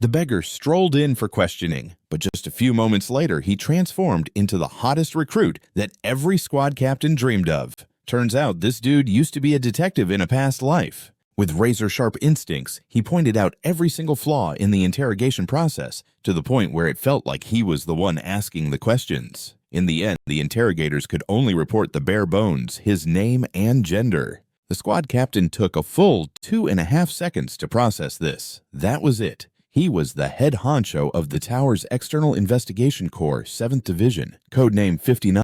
The beggar strolled in for questioning, but just a few moments later he transformed into the hottest recruit that every squad captain dreamed of. Turns out this dude used to be a detective in a past life. With razor-sharp instincts, he pointed out every single flaw in the interrogation process, to the point where it felt like he was the one asking the questions. In the end, the interrogators could only report the bare bones, his name and gender. The squad captain took a full 2.5 seconds to process this. That was it. He was the head honcho of the tower's External Investigation Corps, 7th Division, codename 59.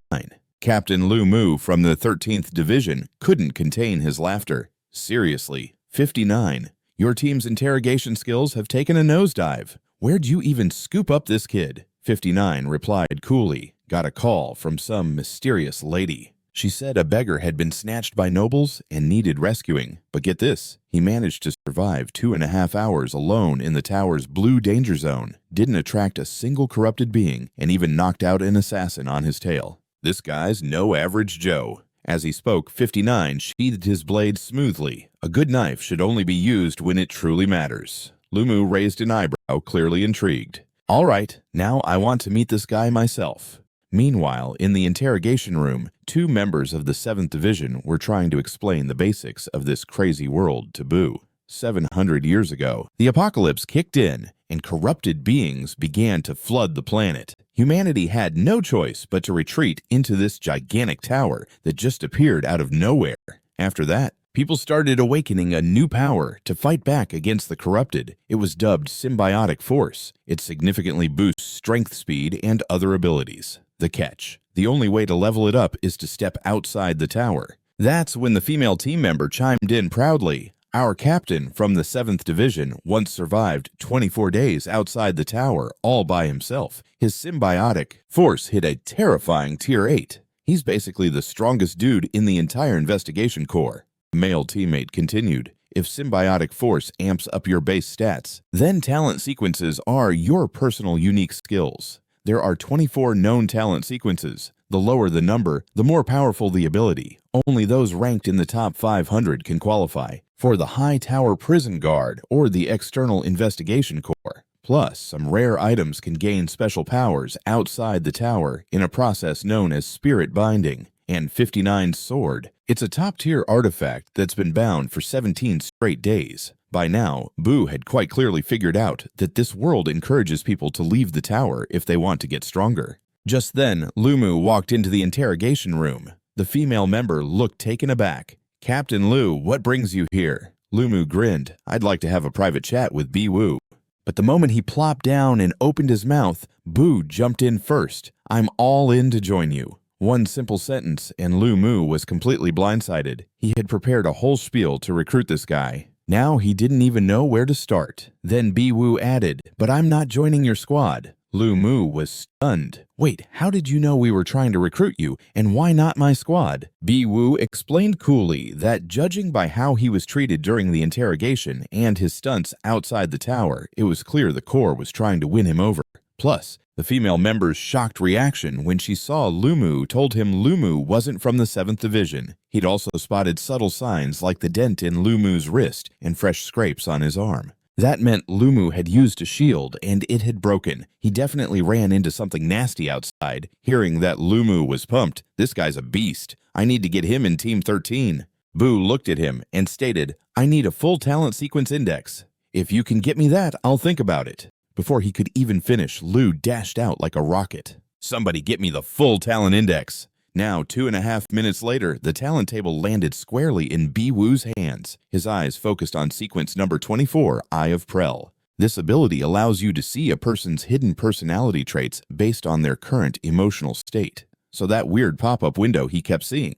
Captain Lu Mu from the 13th Division couldn't contain his laughter. Seriously, 59. Your team's interrogation skills have taken a nosedive. Where'd you even scoop up this kid? 59 replied coolly. Got a call from some mysterious lady. She said a beggar had been snatched by nobles and needed rescuing. But get this, he managed to survive 2.5 hours alone in the tower's blue danger zone, didn't attract a single corrupted being, and even knocked out an assassin on his tail. This guy's no average Joe. As he spoke, 59 sheathed his blade smoothly. A good knife should only be used when it truly matters. Lu Mu raised an eyebrow, clearly intrigued. All right, now I want to meet this guy myself. Meanwhile, in the interrogation room, 2 members of the 7th Division were trying to explain the basics of this crazy world to Boo. 700 years ago, the apocalypse kicked in, and corrupted beings began to flood the planet. Humanity had no choice but to retreat into this gigantic tower that just appeared out of nowhere. After that, people started awakening a new power to fight back against the corrupted. It was dubbed symbiotic force. It significantly boosts strength, speed, and other abilities. The catch: the only way to level it up is to step outside the tower. That's when the female team member chimed in proudly. Our captain from the 7th Division once survived 24 days outside the tower all by himself. His symbiotic force hit a terrifying tier 8. He's basically the strongest dude in the entire investigation corps. The male teammate continued. If symbiotic force amps up your base stats, then talent sequences are your personal unique skills. There are 24 known talent sequences. The lower the number, the more powerful the ability. Only those ranked in the top 500 can qualify for the High Tower Prison Guard or the External Investigation Corps. Plus, some rare items can gain special powers outside the tower in a process known as spirit binding. And 59's sword. It's a top-tier artifact that's been bound for 17 straight days. By now, Boo had quite clearly figured out that this world encourages people to leave the tower if they want to get stronger. Just then, Lu Mu walked into the interrogation room. The female member looked taken aback. Captain Lu, what brings you here? Lu Mu grinned. I'd like to have a private chat with Boo. But the moment he plopped down and opened his mouth, Boo jumped in first. I'm all in to join you. One simple sentence, and Lu Mu was completely blindsided. He had prepared a whole spiel to recruit this guy. Now he didn't even know where to start. Then Bi-woo added, but I'm not joining your squad. Lu Mu was stunned. Wait, how did you know we were trying to recruit you, and why not my squad? Bi-woo explained coolly that judging by how he was treated during the interrogation and his stunts outside the tower, it was clear the Corps was trying to win him over. Plus, the female member's shocked reaction when she saw Lu Mu told him Lu Mu wasn't from the 7th Division. He'd also spotted subtle signs like the dent in Lu Mu's wrist and fresh scrapes on his arm. That meant Lu Mu had used a shield and it had broken. He definitely ran into something nasty outside. Hearing that Lu Mu was pumped, this guy's a beast. I need to get him in Team 13. Boo looked at him and stated, I need a full talent sequence index. If you can get me that, I'll think about it. Before he could even finish, Lu dashed out like a rocket. Somebody get me the full talent index. Now, 2.5 minutes later, the talent table landed squarely in Bi-woo's hands. His eyes focused on sequence number 24, Eye of Prel. This ability allows you to see a person's hidden personality traits based on their current emotional state. So that weird pop-up window he kept seeing.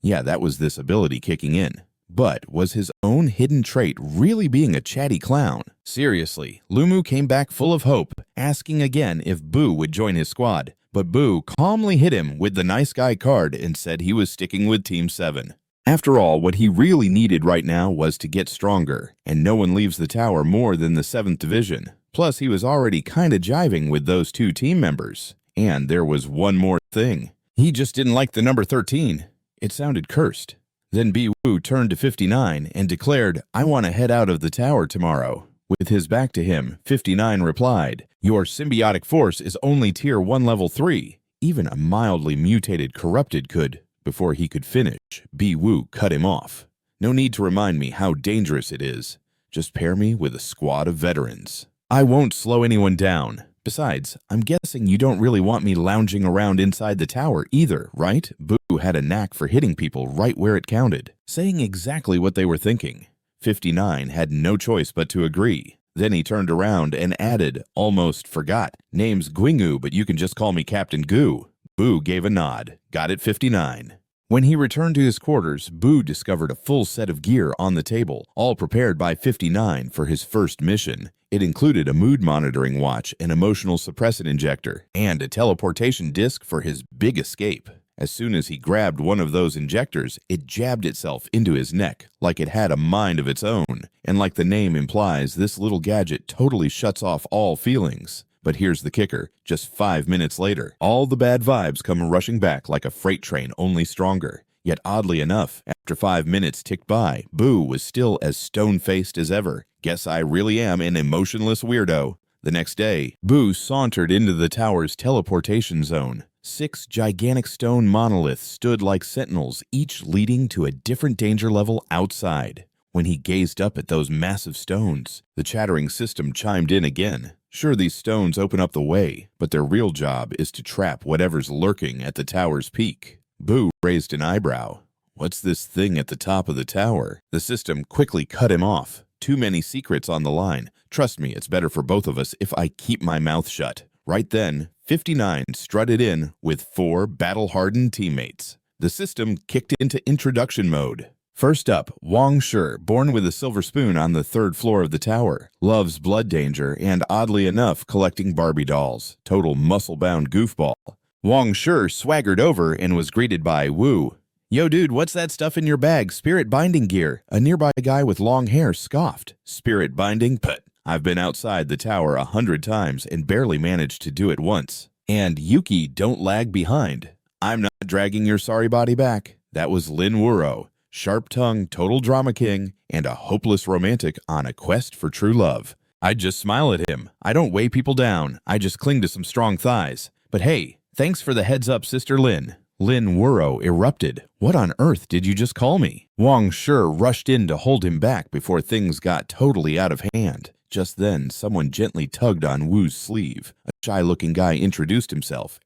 Yeah, that was this ability kicking in. But was his own hidden trait really being a chatty clown? Seriously, Lu Mu came back full of hope, asking again if Boo would join his squad. But Boo calmly hit him with the nice guy card and said he was sticking with Team 7. After all, what he really needed right now was to get stronger, and no one leaves the tower more than the 7th Division. Plus, he was already kinda jiving with those 2 team members. And there was one more thing. He just didn't like the number 13. It sounded cursed. Then Bi-woo turned to 59 and declared, I want to head out of the tower tomorrow. With his back to him, 59 replied, "Your symbiotic force is only Tier 1 Level 3. Even a mildly mutated corrupted could." Before he could finish, B-Wu cut him off. "No need to remind me how dangerous it is. Just pair me with a squad of veterans. I won't slow anyone down. Besides, I'm guessing you don't really want me lounging around inside the tower either, right?" Boo had a knack for hitting people right where it counted, saying exactly what they were thinking. 59 had no choice but to agree. Then he turned around and added, "Almost forgot. Name's Gwingu, but you can just call me Captain Goo." Boo gave a nod. "Got it, 59. When he returned to his quarters, Boo discovered a full set of gear on the table, all prepared by 59 for his first mission. It included a mood monitoring watch, an emotional suppressant injector, and a teleportation disc for his big escape. As soon as he grabbed one of those injectors, it jabbed itself into his neck, like it had a mind of its own. And like the name implies, this little gadget totally shuts off all feelings. But here's the kicker. Just 5 minutes later, all the bad vibes come rushing back like a freight train, only stronger. Yet oddly enough, after 5 minutes ticked by, Boo was still as stone-faced as ever. "Guess I really am an emotionless weirdo." The next day, Boo sauntered into the tower's teleportation zone. 6 gigantic stone monoliths stood like sentinels, each leading to a different danger level outside. When he gazed up at those massive stones, the chattering system chimed in again. Sure, these stones open up the way, but their real job is to trap whatever's lurking at the tower's peak. Boo raised an eyebrow. "What's this thing at the top of the tower?" The system quickly cut him off. "Too many secrets on the line. Trust me, it's better for both of us if I keep my mouth shut." Right then, 59 strutted in with 4 battle-hardened teammates. The system kicked into introduction mode. First up, Wang Shi, born with a silver spoon on the 3rd floor of the tower, loves blood danger and, oddly enough, collecting Barbie dolls. Total muscle-bound goofball. Wang Shi swaggered over and was greeted by Wu. "Yo dude, what's that stuff in your bag? Spirit binding gear." A nearby guy with long hair scoffed. "Spirit binding? Put. I've been outside the tower 100 times and barely managed to do it once. And Yuki, don't lag behind. I'm not dragging your sorry body back." That was Lin Wuro. Sharp-tongued, total drama king, and a hopeless romantic on a quest for true love. I'd just smile at him. I don't weigh people down. I just cling to some strong thighs. But hey, thanks for the heads up, Sister Lin. Lin Wuro erupted. "What on earth did you just call me?" Wang Shi rushed in to hold him back before things got totally out of hand. Just then, someone gently tugged on Wu's sleeve. A shy-looking guy introduced himself.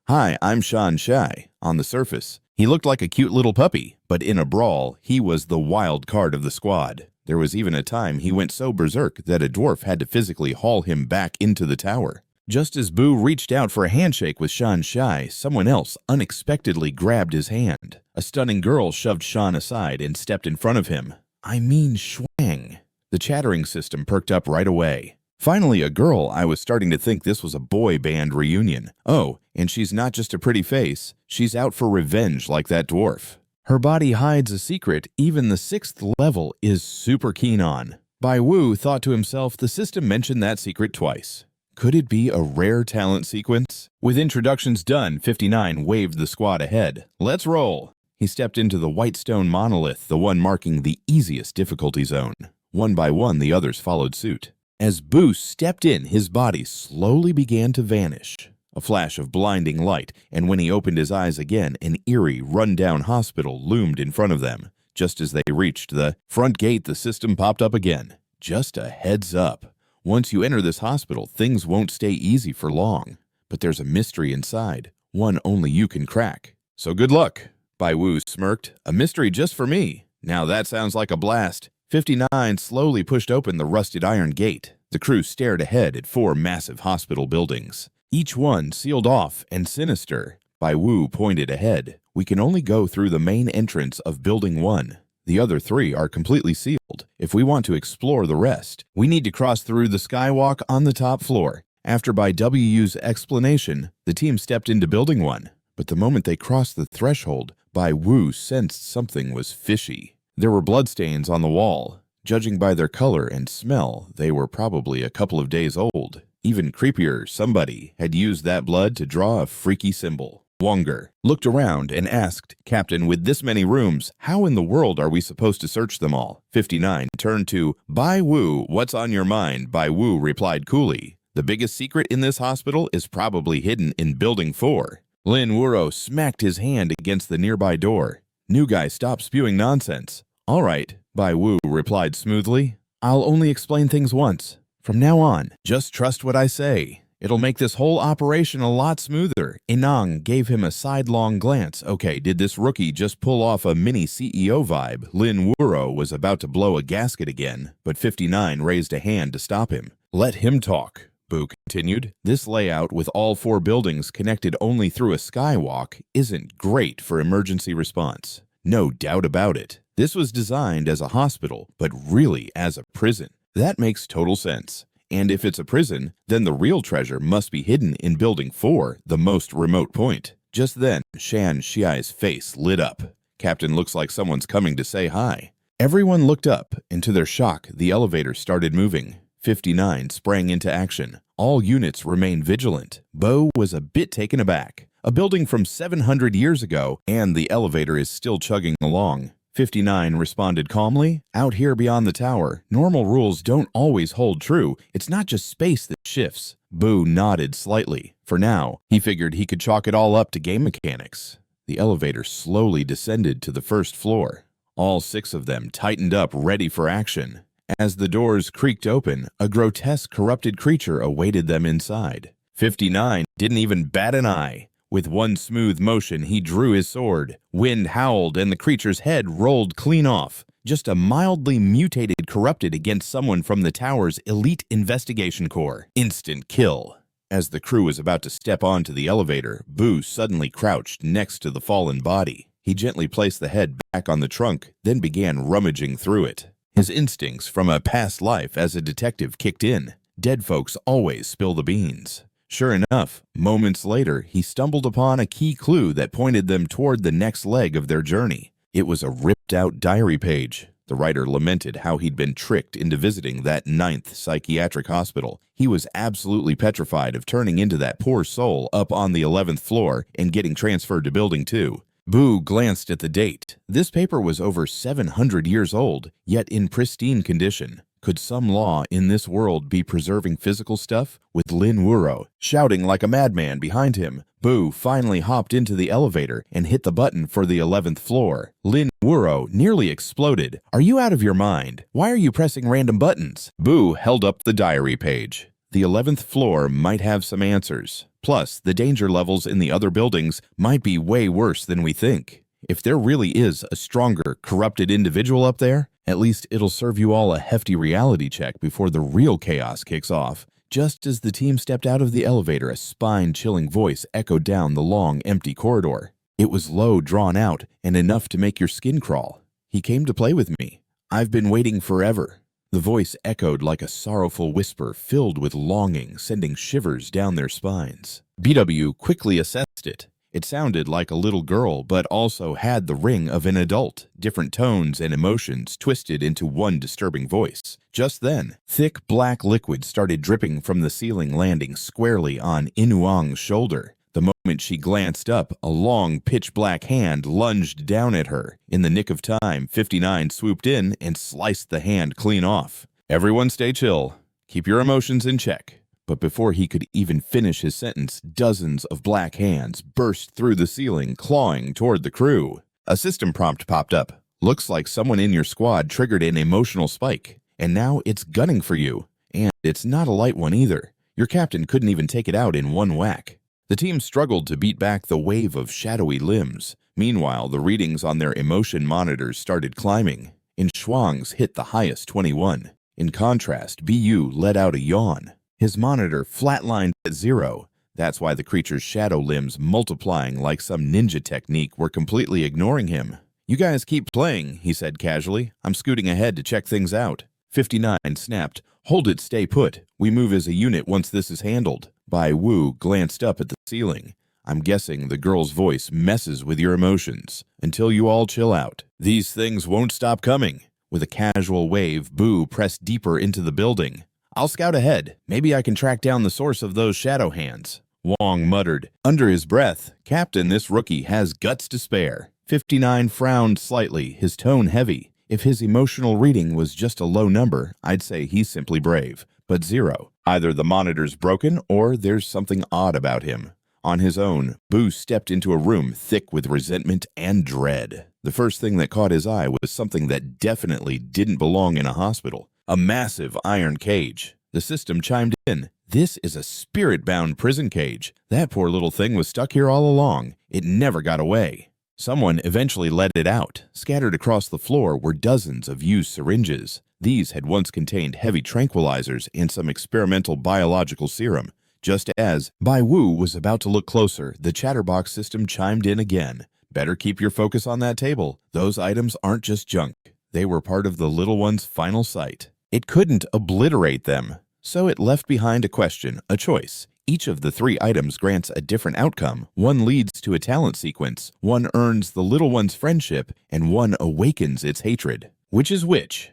"Hi, I'm Shan Shai." On the surface, he looked like a cute little puppy, but in a brawl, he was the wild card of the squad. There was even a time he went so berserk that a dwarf had to physically haul him back into the tower. Just as Boo reached out for a handshake with Shan Shai, someone else unexpectedly grabbed his hand. A stunning girl shoved Shan aside and stepped in front of him. "I mean Schwang." The chattering system perked up right away. "Finally a girl. I was starting to think this was a boy band reunion. Oh, and she's not just a pretty face. She's out for revenge like that dwarf. Her body hides a secret even the 6th level is super keen on." Bai Wu thought to himself, the system mentioned that secret twice. Could it be a rare talent sequence? With introductions done, 59 waved the squad ahead. "Let's roll." He stepped into the white stone monolith, the one marking the easiest difficulty zone. One by one, the others followed suit. As Boo stepped in, his body slowly began to vanish. A flash of blinding light, and when he opened his eyes again, an eerie, run-down hospital loomed in front of them. Just as they reached the front gate, the system popped up again. "Just a heads up. Once you enter this hospital, things won't stay easy for long. But there's a mystery inside, one only you can crack. So good luck." Bai Wu smirked. "A mystery just for me. Now that sounds like a blast." 59 slowly pushed open the rusted iron gate. The crew stared ahead at 4 massive hospital buildings, each one sealed off and sinister. Bai Wu pointed ahead. "We can only go through the main entrance of Building 1. The other 3 are completely sealed. If we want to explore the rest, we need to cross through the skywalk on the top floor." After Bai Wu's explanation, the team stepped into Building 1. But the moment they crossed the threshold, Bai Wu sensed something was fishy. There were bloodstains on the wall. Judging by their color and smell, they were probably a couple of days old. Even creepier, somebody had used that blood to draw a freaky symbol. Wonger looked around and asked, "Captain, with this many rooms, how in the world are we supposed to search them all?" 59 turned to Bai Wu. "What's on your mind?" Bai Wu replied coolly, "The biggest secret in this hospital is probably hidden in Building 4. Lin Wuro smacked his hand against the nearby door. "New guy, stop spewing nonsense." "All right," Bai Wu replied smoothly. "I'll only explain things once. From now on, just trust what I say. It'll make this whole operation a lot smoother." Inang gave him a sidelong glance. Okay, did this rookie just pull off a mini CEO vibe? Lin Wuro was about to blow a gasket again, but 59 raised a hand to stop him. "Let him talk," Bu continued. "This layout with all 4 buildings connected only through a skywalk isn't great for emergency response. No doubt about it. This was designed as a hospital, but really as a prison. That makes total sense. And if it's a prison, then the real treasure must be hidden in Building 4, the most remote point." Just then, Shan Xiai's face lit up. "Captain, looks like someone's coming to say hi." Everyone looked up, and to their shock, the elevator started moving. 59 sprang into action. All units remained vigilant. Bo was a bit taken aback. A building from 700 years ago, and the elevator is still chugging along. 59 responded calmly, "Out here beyond the tower, normal rules don't always hold true. It's not just space that shifts." Boo nodded slightly. For now, he figured he could chalk it all up to game mechanics. The elevator slowly descended to the first floor. All 6 of them tightened up, ready for action. As the doors creaked open, a grotesque, corrupted creature awaited them inside. 59 didn't even bat an eye. With one smooth motion, he drew his sword. Wind howled, and the creature's head rolled clean off. Just a mildly mutated corrupted against someone from the tower's elite investigation corps. Instant kill. As the crew was about to step onto the elevator, Boo suddenly crouched next to the fallen body. He gently placed the head back on the trunk, then began rummaging through it. His instincts from a past life as a detective kicked in. Dead folks always spill the beans. Sure enough, moments later, he stumbled upon a key clue that pointed them toward the next leg of their journey. It was a ripped-out diary page. The writer lamented how he'd been tricked into visiting that 9th psychiatric hospital. He was absolutely petrified of turning into that poor soul up on the 11th floor and getting transferred to Building 2. Boo glanced at the date. This paper was over 700 years old, yet in pristine condition. Could some law in this world be preserving physical stuff? With Lin Wuro shouting like a madman behind him, Boo finally hopped into the elevator and hit the button for the 11th floor. Lin Wuro nearly exploded. "Are you out of your mind? Why are you pressing random buttons?" Boo held up the diary page. The 11th floor might have some answers. Plus, the danger levels in the other buildings might be way worse than we think. If there really is a stronger, corrupted individual up there, at least it'll serve you all a hefty reality check before the real chaos kicks off. Just as the team stepped out of the elevator, a spine-chilling voice echoed down the long, empty corridor. It was low, drawn out, and enough to make your skin crawl. "He came to play with me. I've been waiting forever." The voice echoed like a sorrowful whisper filled with longing, sending shivers down their spines. BW quickly assessed it. It sounded like a little girl, but also had the ring of an adult, different tones and emotions twisted into one disturbing voice. Just then, thick black liquid started dripping from the ceiling, landing squarely on Inuang's shoulder. The moment she glanced up, a long, pitch-black hand lunged down at her. In the nick of time, 59 swooped in and sliced the hand clean off. "Everyone stay chill. Keep your emotions in check." But before he could even finish his sentence, dozens of black hands burst through the ceiling, clawing toward the crew. A system prompt popped up. "Looks like someone in your squad triggered an emotional spike, and now it's gunning for you. And it's not a light one either. Your captain couldn't even take it out in one whack." The team struggled to beat back the wave of shadowy limbs. Meanwhile, the readings on their emotion monitors started climbing. In Shuang's hit the highest 21. In contrast, BU let out a yawn. His monitor flatlined at 0. That's why the creature's shadow limbs multiplying like some ninja technique were completely ignoring him. "You guys keep playing," he said casually. "I'm scooting ahead to check things out." 59 snapped. "Hold it, stay put. We move as a unit once this is handled." Bai Wu glanced up at the ceiling. "I'm guessing the girl's voice messes with your emotions. Until you all chill out, these things won't stop coming." With a casual wave, Boo pressed deeper into the building. "I'll scout ahead. Maybe I can track down the source of those shadow hands." Wong muttered. Under his breath, Captain, this rookie has guts to spare. 59 frowned slightly, his tone heavy. If his emotional reading was just a low number, I'd say he's simply brave. But 0. Either the monitor's broken or there's something odd about him. On his own, Boo stepped into a room thick with resentment and dread. The first thing that caught his eye was something that definitely didn't belong in a hospital. A massive iron cage. The system chimed in. This is a spirit-bound prison cage. That poor little thing was stuck here all along. It never got away. Someone eventually let it out. Scattered across the floor were dozens of used syringes. These had once contained heavy tranquilizers and some experimental biological serum. Just as Bai Wu was about to look closer, the chatterbox system chimed in again. Better keep your focus on that table. Those items aren't just junk. They were part of the little one's final sight. It couldn't obliterate them, so it left behind a question, a choice. Each of the 3 items grants a different outcome. One leads to a talent sequence, one earns the little one's friendship, and one awakens its hatred. Which is which?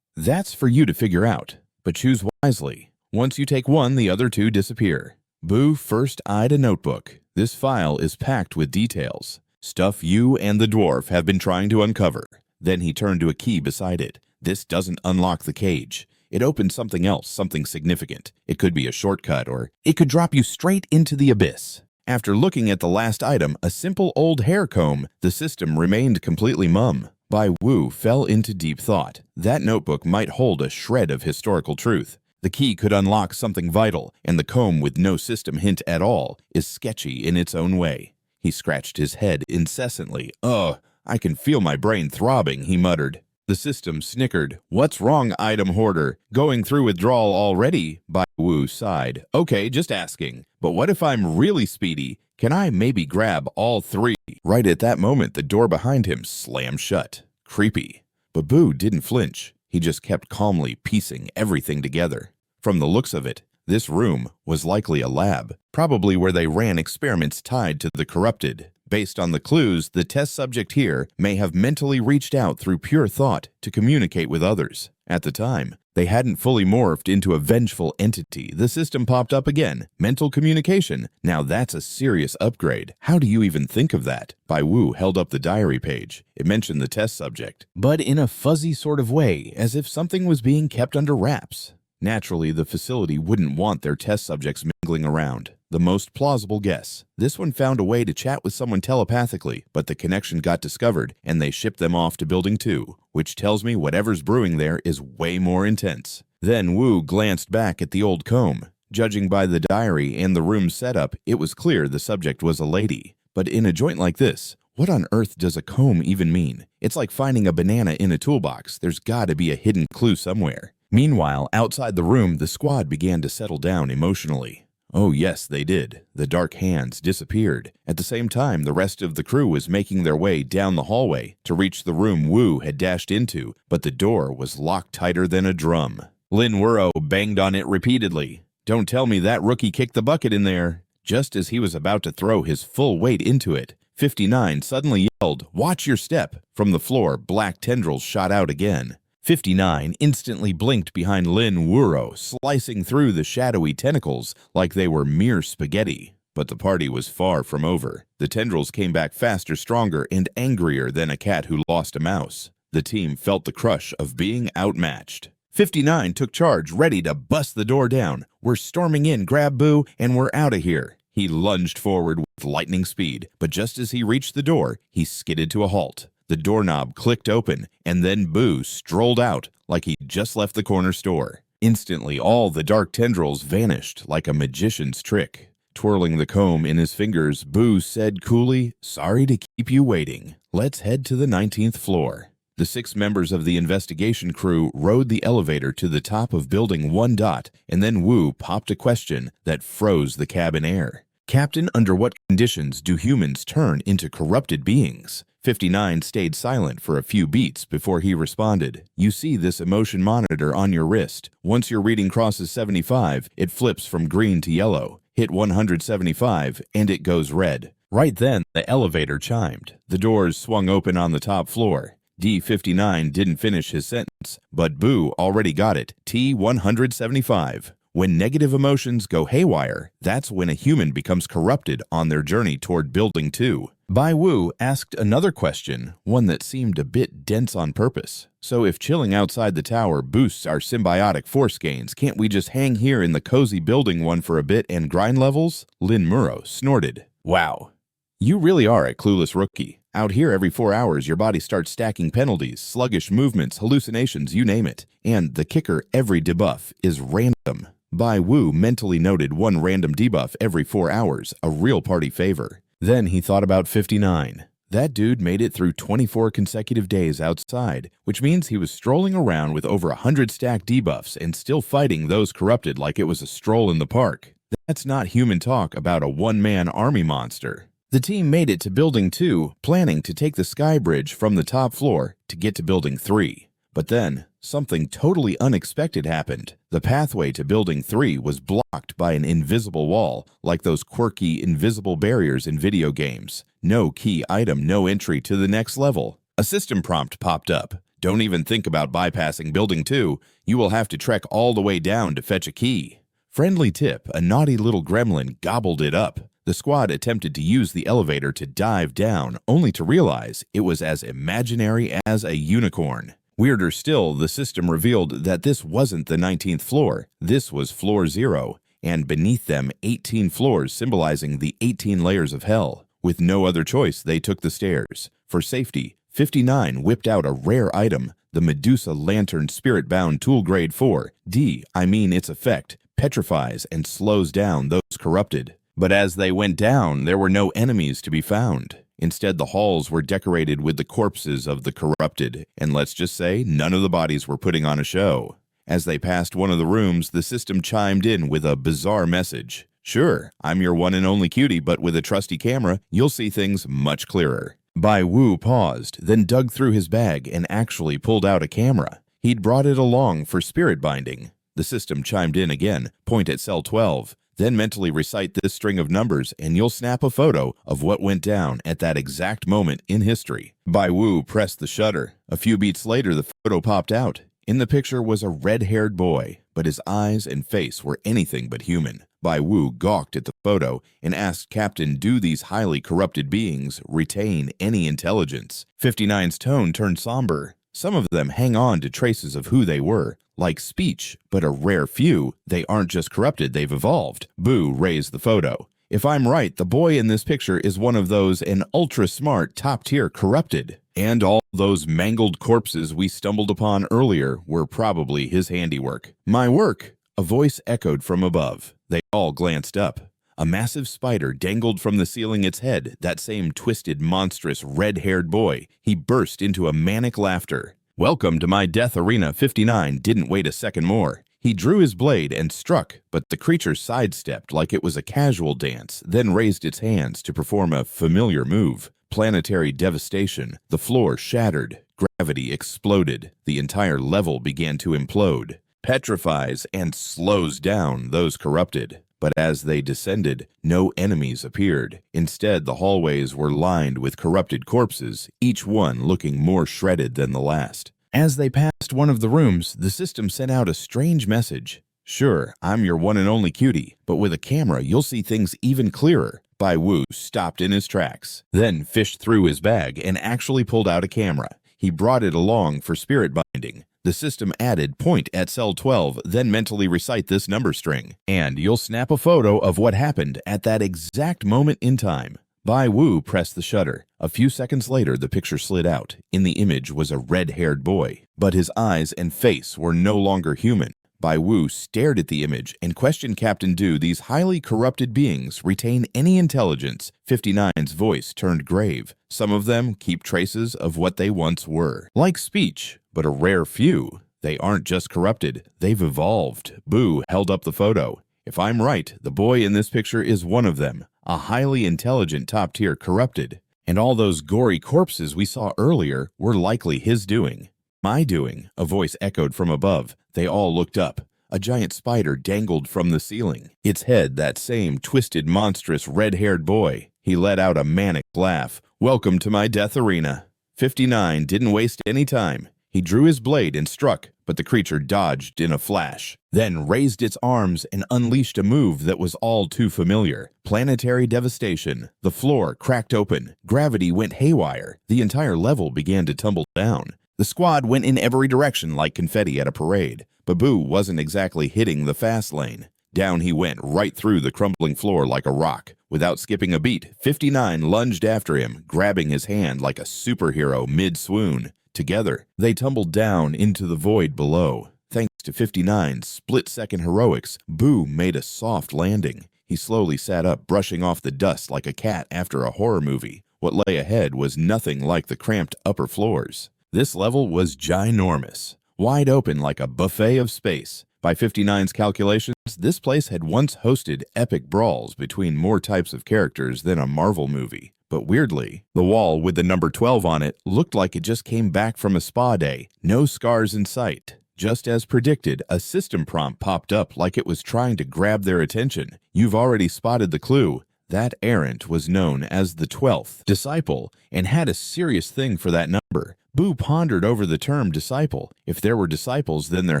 That's for you to figure out, but choose wisely. Once you take one, the other 2 disappear. Boo first eyed a notebook. This file is packed with details. Stuff you and the dwarf have been trying to uncover. Then he turned to a key beside it. This doesn't unlock the cage. It opens something else, something significant. It could be a shortcut, or it could drop you straight into the abyss. After looking at the last item, a simple old hair comb, the system remained completely mum. Bai Wu fell into deep thought. That notebook might hold a shred of historical truth. The key could unlock something vital, and the comb with no system hint at all is sketchy in its own way. He scratched his head incessantly. Ugh, I can feel my brain throbbing, he muttered. The system snickered. What's wrong, item hoarder? Going through withdrawal already? Bai Wu sighed. Okay, just asking. But what if I'm really speedy? Can I maybe grab all 3? Right at that moment, the door behind him slammed shut. Creepy. But Boo didn't flinch. He just kept calmly piecing everything together. From the looks of it, this room was likely a lab, probably where they ran experiments tied to the corrupted. Based on the clues, the test subject here may have mentally reached out through pure thought to communicate with others. At the time, they hadn't fully morphed into a vengeful entity. The system popped up again. Mental communication. Now that's a serious upgrade. How do you even think of that? Bai Wu held up the diary page. It mentioned the test subject, but in a fuzzy sort of way, as if something was being kept under wraps. Naturally, the facility wouldn't want their test subjects mingling around. The most plausible guess. This one found a way to chat with someone telepathically, but the connection got discovered, and they shipped them off to Building 2, which tells me whatever's brewing there is way more intense. Then Wu glanced back at the old comb. Judging by the diary and the room's setup, it was clear the subject was a lady. But in a joint like this, what on earth does a comb even mean? It's like finding a banana in a toolbox. There's gotta be a hidden clue somewhere. Meanwhile, outside the room, the squad began to settle down emotionally. Oh yes, they did. The dark hands disappeared. At the same time, the rest of the crew was making their way down the hallway to reach the room Wu had dashed into, but the door was locked tighter than a drum. Lin Wuro banged on it repeatedly. Don't tell me that rookie kicked the bucket in there. Just as he was about to throw his full weight into it, 59 suddenly yelled, "Watch your step!" From the floor, black tendrils shot out again. 59 instantly blinked behind Lin Wuro, slicing through the shadowy tentacles like they were mere spaghetti. But the party was far from over. The tendrils came back faster, stronger, and angrier than a cat who lost a mouse. The team felt the crush of being outmatched. 59 took charge, ready to bust the door down. We're storming in, grab Boo, and we're out of here. He lunged forward with lightning speed, but just as he reached the door, he skidded to a halt. The doorknob clicked open, and then Boo strolled out like he'd just left the corner store. Instantly, all the dark tendrils vanished like a magician's trick. Twirling the comb in his fingers, Boo said coolly, "Sorry to keep you waiting. Let's head to the 19th floor." The 6 members of the investigation crew rode the elevator to the top of Building 1. And then Wu popped a question that froze the cabin air. "Captain, under what conditions do humans turn into corrupted beings?" 59 stayed silent for a few beats before he responded. "You see this emotion monitor on your wrist. Once your reading crosses 75, it flips from green to yellow. Hit 175, and it goes red." Right then, the elevator chimed. The doors swung open on the top floor. D59 didn't finish his sentence, but Boo already got it. T175. When negative emotions go haywire, that's when a human becomes corrupted on their journey toward building 2. Bai Wu asked another question, one that seemed a bit dense on purpose. So if chilling outside the tower boosts our symbiotic force gains, can't we just hang here in the cozy building one for a bit and grind levels? Lin Muro snorted. Wow. You really are a clueless rookie. Out here every 4 hours your body starts stacking penalties, sluggish movements, hallucinations, you name it. And the kicker, every debuff is random. Bai Wu mentally noted one random debuff every 4 hours, a real party favor. Then he thought about 59. That dude made it through 24 consecutive days outside, which means he was strolling around with over 100 stacked debuffs and still fighting those corrupted like it was a stroll in the park. That's not human talk about a one-man army monster. The team made it to Building 2, planning to take the sky bridge from the top floor to get to Building 3. But then, something totally unexpected happened. The pathway to Building 3 was blocked by an invisible wall, like those quirky invisible barriers in video games. No key item, no entry to the next level. A system prompt popped up. Don't even think about bypassing Building 2. You will have to trek all the way down to fetch a key. Friendly tip, a naughty little gremlin gobbled it up. The squad attempted to use the elevator to dive down, only to realize it was as imaginary as a unicorn. Weirder still, the system revealed that this wasn't the 19th floor. This was floor 0, and beneath them 18 floors symbolizing the 18 layers of hell. With no other choice, they took the stairs. For safety, 59 whipped out a rare item, the Medusa Lantern Spirit-Bound Tool Grade 4. Its effect petrifies and slows down those corrupted. But as they went down, there were no enemies to be found. Instead, the halls were decorated with the corpses of the corrupted, and let's just say, none of the bodies were putting on a show. As they passed one of the rooms, the system chimed in with a bizarre message. Sure, I'm your one and only cutie, but with a trusty camera, you'll see things much clearer. Bai Wu paused, then dug through his bag and actually pulled out a camera. He'd brought it along for spirit binding. The system chimed in again, point at cell 12. Then mentally recite this string of numbers and you'll snap a photo of what went down at that exact moment in history. Bai Wu pressed the shutter. A few beats later, the photo popped out. In the picture was a red-haired boy, but his eyes and face were anything but human. Bai Wu gawked at the photo and asked Captain, do these highly corrupted beings retain any intelligence? 59's tone turned somber. Some of them hang on to traces of who they were, like speech, but a rare few. They aren't just corrupted, they've evolved. Boo raised the photo. If I'm right, the boy in this picture is one of those an ultra-smart, top-tier corrupted. And all those mangled corpses we stumbled upon earlier were probably his handiwork. My work! A voice echoed from above. They all glanced up. A massive spider dangled from the ceiling its head, that same twisted, monstrous, red-haired boy. He burst into a manic laughter. Welcome to my death arena. 59 didn't wait a second more. He drew his blade and struck, but the creature sidestepped like it was a casual dance, then raised its hands to perform a familiar move. Planetary devastation. The floor shattered. Gravity exploded. The entire level began to implode. Petrifies and slows down those corrupted. But as they descended, no enemies appeared. Instead, the hallways were lined with corrupted corpses, each one looking more shredded than the last. As they passed one of the rooms, the system sent out a strange message. Sure, I'm your one and only cutie, but with a camera, you'll see things even clearer. Bai Wu stopped in his tracks, then fished through his bag and actually pulled out a camera. He brought it along for spirit binding. The system added point at cell 12, then mentally recite this number string, and you'll snap a photo of what happened at that exact moment in time. Bai Wu pressed the shutter. A few seconds later, the picture slid out. In the image was a red-haired boy, but his eyes and face were no longer human. Bai Wu stared at the image and questioned Captain, do these highly corrupted beings retain any intelligence? 59's voice turned grave. Some of them keep traces of what they once were, like speech, but a rare few. They aren't just corrupted, they've evolved. Boo held up the photo. If I'm right, the boy in this picture is one of them, a highly intelligent top-tier corrupted. And all those gory corpses we saw earlier were likely his doing. My doing, a voice echoed from above. They all looked up. A giant spider dangled from the ceiling. Its head, that same twisted, monstrous, red-haired boy. He let out a manic laugh. Welcome to my death arena. 59 didn't waste any time. He drew his blade and struck, but the creature dodged in a flash, then raised its arms and unleashed a move that was all too familiar. Planetary devastation. The floor cracked open. Gravity went haywire. The entire level began to tumble down. The squad went in every direction like confetti at a parade, but Boo wasn't exactly hitting the fast lane. Down he went right through the crumbling floor like a rock. Without skipping a beat, 59 lunged after him, grabbing his hand like a superhero mid-swoon. Together, they tumbled down into the void below. Thanks to 59's split-second heroics, Boo made a soft landing. He slowly sat up, brushing off the dust like a cat after a horror movie. What lay ahead was nothing like the cramped upper floors. This level was ginormous, wide open like a buffet of space. By 59's calculations, this place had once hosted epic brawls between more types of characters than a Marvel movie. But weirdly, the wall with the number 12 on it looked like it just came back from a spa day. No scars in sight. Just as predicted, a system prompt popped up like it was trying to grab their attention. You've already spotted the clue. That errant was known as the 12th disciple and had a serious thing for that number. Boo pondered over the term disciple. If there were disciples, then there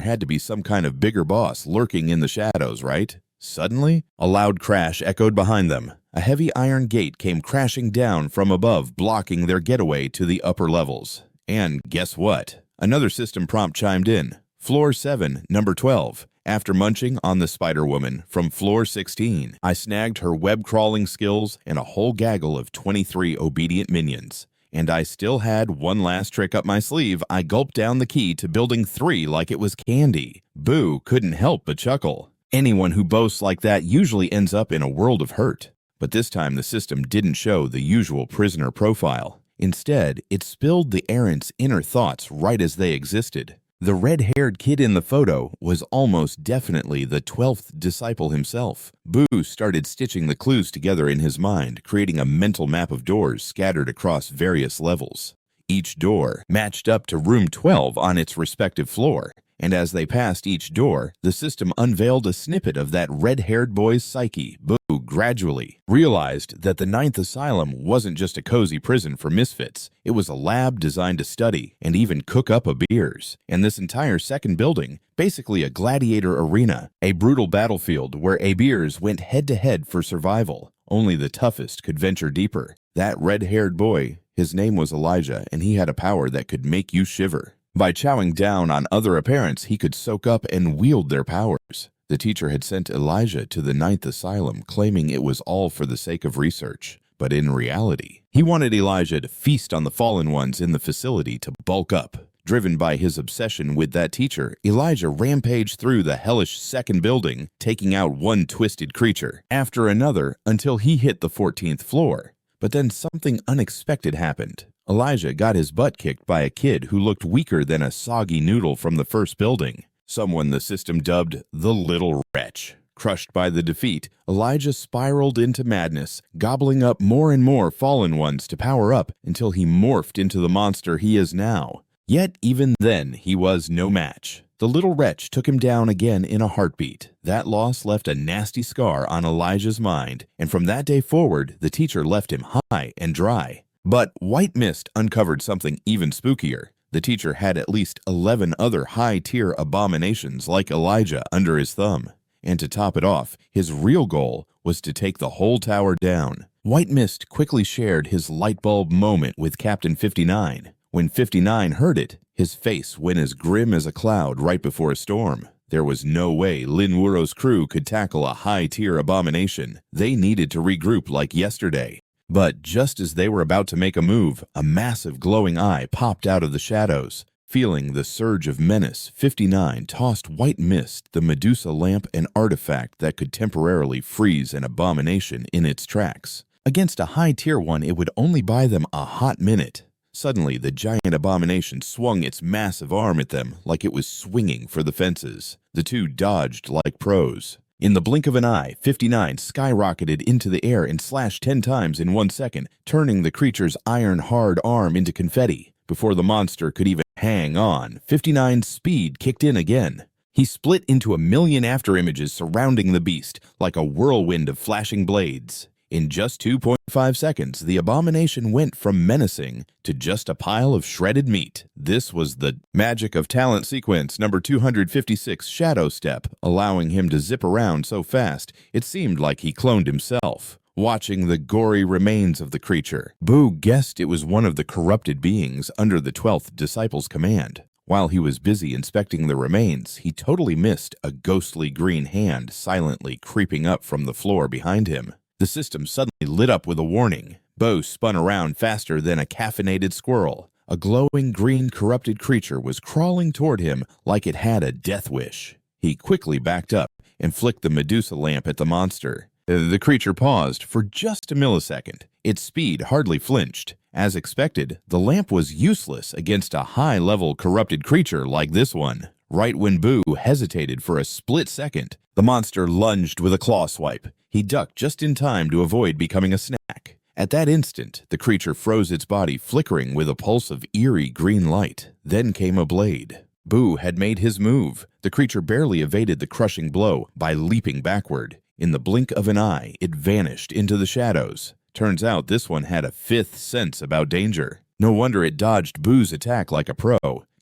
had to be some kind of bigger boss lurking in the shadows, right? Suddenly, a loud crash echoed behind them. A heavy iron gate came crashing down from above, blocking their getaway to the upper levels. And guess what? Another system prompt chimed in. Floor 7, number 12. After munching on the Spider-Woman from floor 16, I snagged her web-crawling skills and a whole gaggle of 23 obedient minions. And I still had one last trick up my sleeve. I gulped down the key to building 3 like it was candy. Boo couldn't help but chuckle. Anyone who boasts like that usually ends up in a world of hurt. But this time the system didn't show the usual prisoner profile. Instead, it spilled the errant's inner thoughts right as they existed. The red-haired kid in the photo was almost definitely the 12th disciple himself. Boo started stitching the clues together in his mind, creating a mental map of doors scattered across various levels. Each door matched up to room 12 on its respective floor, and as they passed each door, the system unveiled a snippet of that red-haired boy's psyche. Boo gradually realized that the 9th Asylum wasn't just a cozy prison for misfits. It was a lab designed to study and even cook up a beers. And this entire second building, basically a gladiator arena, a brutal battlefield where beers went head-to-head for survival. Only the toughest could venture deeper. That red-haired boy, his name was Elijah, and he had a power that could make you shiver. By chowing down on other apparents, he could soak up and wield their powers. The teacher had sent Elijah to the 9th Asylum, claiming it was all for the sake of research. But in reality, he wanted Elijah to feast on the fallen ones in the facility to bulk up. Driven by his obsession with that teacher, Elijah rampaged through the hellish second building, taking out one twisted creature after another until he hit the 14th floor. But then something unexpected happened. Elijah got his butt kicked by a kid who looked weaker than a soggy noodle from the first building. Someone the system dubbed the Little Wretch. Crushed by the defeat, Elijah spiraled into madness, gobbling up more and more fallen ones to power up until he morphed into the monster he is now. Yet even then, he was no match. The Little Wretch took him down again in a heartbeat. That loss left a nasty scar on Elijah's mind, and from that day forward, the teacher left him high and dry. But White Mist uncovered something even spookier. The teacher had at least 11 other high-tier abominations like Elijah under his thumb. And to top it off, his real goal was to take the whole tower down. White Mist quickly shared his lightbulb moment with Captain 59. When 59 heard it, his face went as grim as a cloud right before a storm. There was no way Lin Wuro's crew could tackle a high-tier abomination. They needed to regroup like yesterday. But just as they were about to make a move, a massive glowing eye popped out of the shadows. Feeling the surge of menace, 59 tossed White Mist the Medusa lamp, an artifact that could temporarily freeze an abomination in its tracks. Against a high-tier one, it would only buy them a hot minute. Suddenly, the giant abomination swung its massive arm at them like it was swinging for the fences. The two dodged like pros. In the blink of an eye, 59 skyrocketed into the air and slashed 10 times in 1 second, turning the creature's iron-hard arm into confetti. Before the monster could even hang on, 59's speed kicked in again. He split into a million afterimages surrounding the beast, like a whirlwind of flashing blades. In just 2.5 seconds, the abomination went from menacing to just a pile of shredded meat. This was the magic of talent sequence number 256, Shadow Step, allowing him to zip around so fast it seemed like he cloned himself. Watching the gory remains of the creature, Boo guessed it was one of the corrupted beings under the 12th disciple's command. While he was busy inspecting the remains, he totally missed a ghostly green hand silently creeping up from the floor behind him. The system suddenly lit up with a warning. Bo spun around faster than a caffeinated squirrel. A glowing green corrupted creature was crawling toward him like it had a death wish. He quickly backed up and flicked the Medusa lamp at the monster. The creature paused for just a millisecond. Its speed hardly flinched. As expected, the lamp was useless against a high-level corrupted creature like this one. Right when Boo hesitated for a split second, the monster lunged with a claw swipe. He ducked just in time to avoid becoming a snack. At that instant, the creature froze its body, flickering with a pulse of eerie green light. Then came a blade. Boo had made his move. The creature barely evaded the crushing blow by leaping backward. In the blink of an eye, it vanished into the shadows. Turns out this one had a fifth sense about danger. No wonder it dodged Boo's attack like a pro.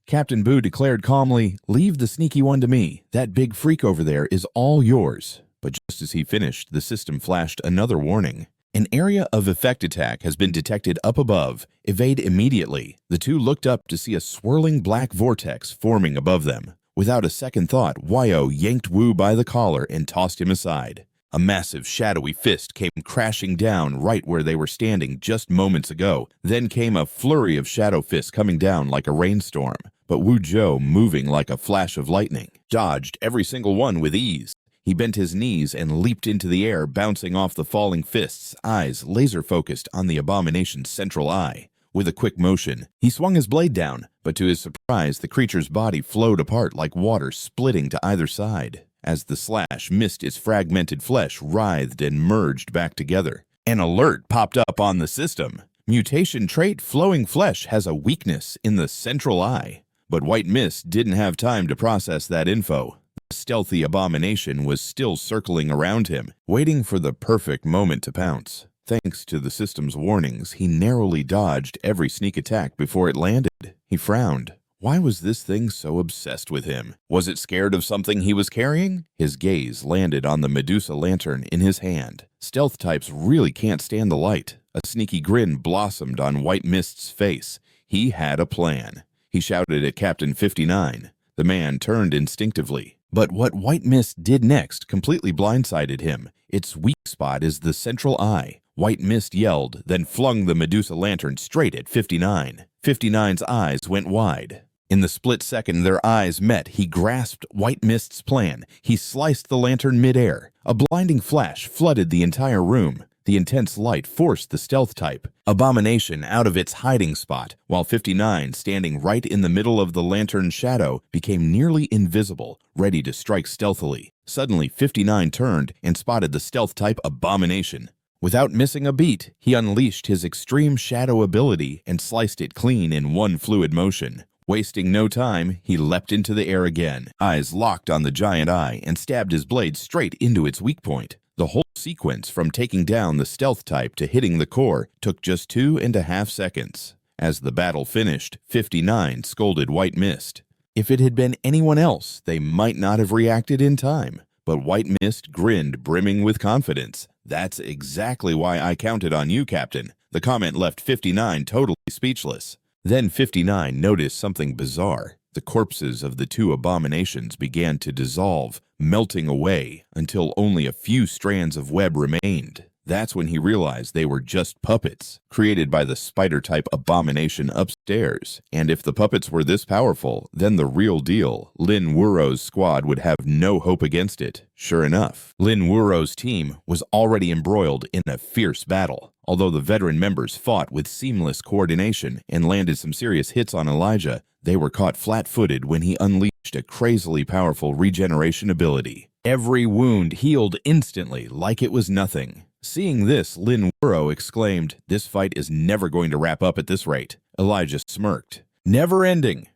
Captain Boo declared calmly, "Leave the sneaky one to me. That big freak over there is all yours." But just as he finished, the system flashed another warning. An area of effect attack has been detected up above. Evade immediately. The two looked up to see a swirling black vortex forming above them. Without a second thought, Wyo yanked Wu by the collar and tossed him aside. A massive shadowy fist came crashing down right where they were standing just moments ago. Then came a flurry of shadow fists coming down like a rainstorm. But Wu Zhou, moving like a flash of lightning, dodged every single one with ease. He bent his knees and leaped into the air, bouncing off the falling fists, eyes laser-focused on the abomination's central eye. With a quick motion, he swung his blade down, but to his surprise, the creature's body flowed apart like water splitting to either side. As the slash missed, its fragmented flesh writhed and merged back together. An alert popped up on the system. Mutation trait Flowing Flesh has a weakness in the central eye. But White Mist didn't have time to process that info. The stealthy abomination was still circling around him, waiting for the perfect moment to pounce. Thanks to the system's warnings, he narrowly dodged every sneak attack before it landed. He frowned. Why was this thing so obsessed with him? Was it scared of something he was carrying? His gaze landed on the Medusa lantern in his hand. Stealth types really can't stand the light. A sneaky grin blossomed on White Mist's face. He had a plan. He shouted at Captain 59. The man turned instinctively. But what White Mist did next completely blindsided him. Its weak spot is the central eye. White Mist yelled, then flung the Medusa lantern straight at 59. 59's eyes went wide. In the split second their eyes met, he grasped White Mist's plan. He sliced the lantern midair. A blinding flash flooded the entire room. The intense light forced the stealth type abomination out of its hiding spot, while 59, standing right in the middle of the lantern's shadow, became nearly invisible, ready to strike stealthily. Suddenly, 59 turned and spotted the stealth type abomination. Without missing a beat, he unleashed his extreme shadow ability and sliced it clean in one fluid motion. Wasting no time, he leapt into the air again, eyes locked on the giant eye, and stabbed his blade straight into its weak point. The whole sequence from taking down the stealth type to hitting the core took just 2.5 seconds. As the battle finished, 59 scolded White Mist. If it had been anyone else, they might not have reacted in time. But White Mist grinned, brimming with confidence. "That's exactly why I counted on you, Captain." The comment left 59 totally speechless. Then 59 noticed something bizarre. The corpses of the two abominations began to dissolve, melting away until only a few strands of web remained. That's when he realized they were just puppets, created by the spider-type abomination upstairs. And if the puppets were this powerful, then the real deal, Lin Wuro's squad would have no hope against it. Sure enough, Lin Wuro's team was already embroiled in a fierce battle. Although the veteran members fought with seamless coordination and landed some serious hits on Elijah, they were caught flat-footed when he unleashed a crazily powerful regeneration ability. Every wound healed instantly like it was nothing. Seeing this, Lin Wuro exclaimed, "This fight is never going to wrap up at this rate." Elijah smirked. "Never ending."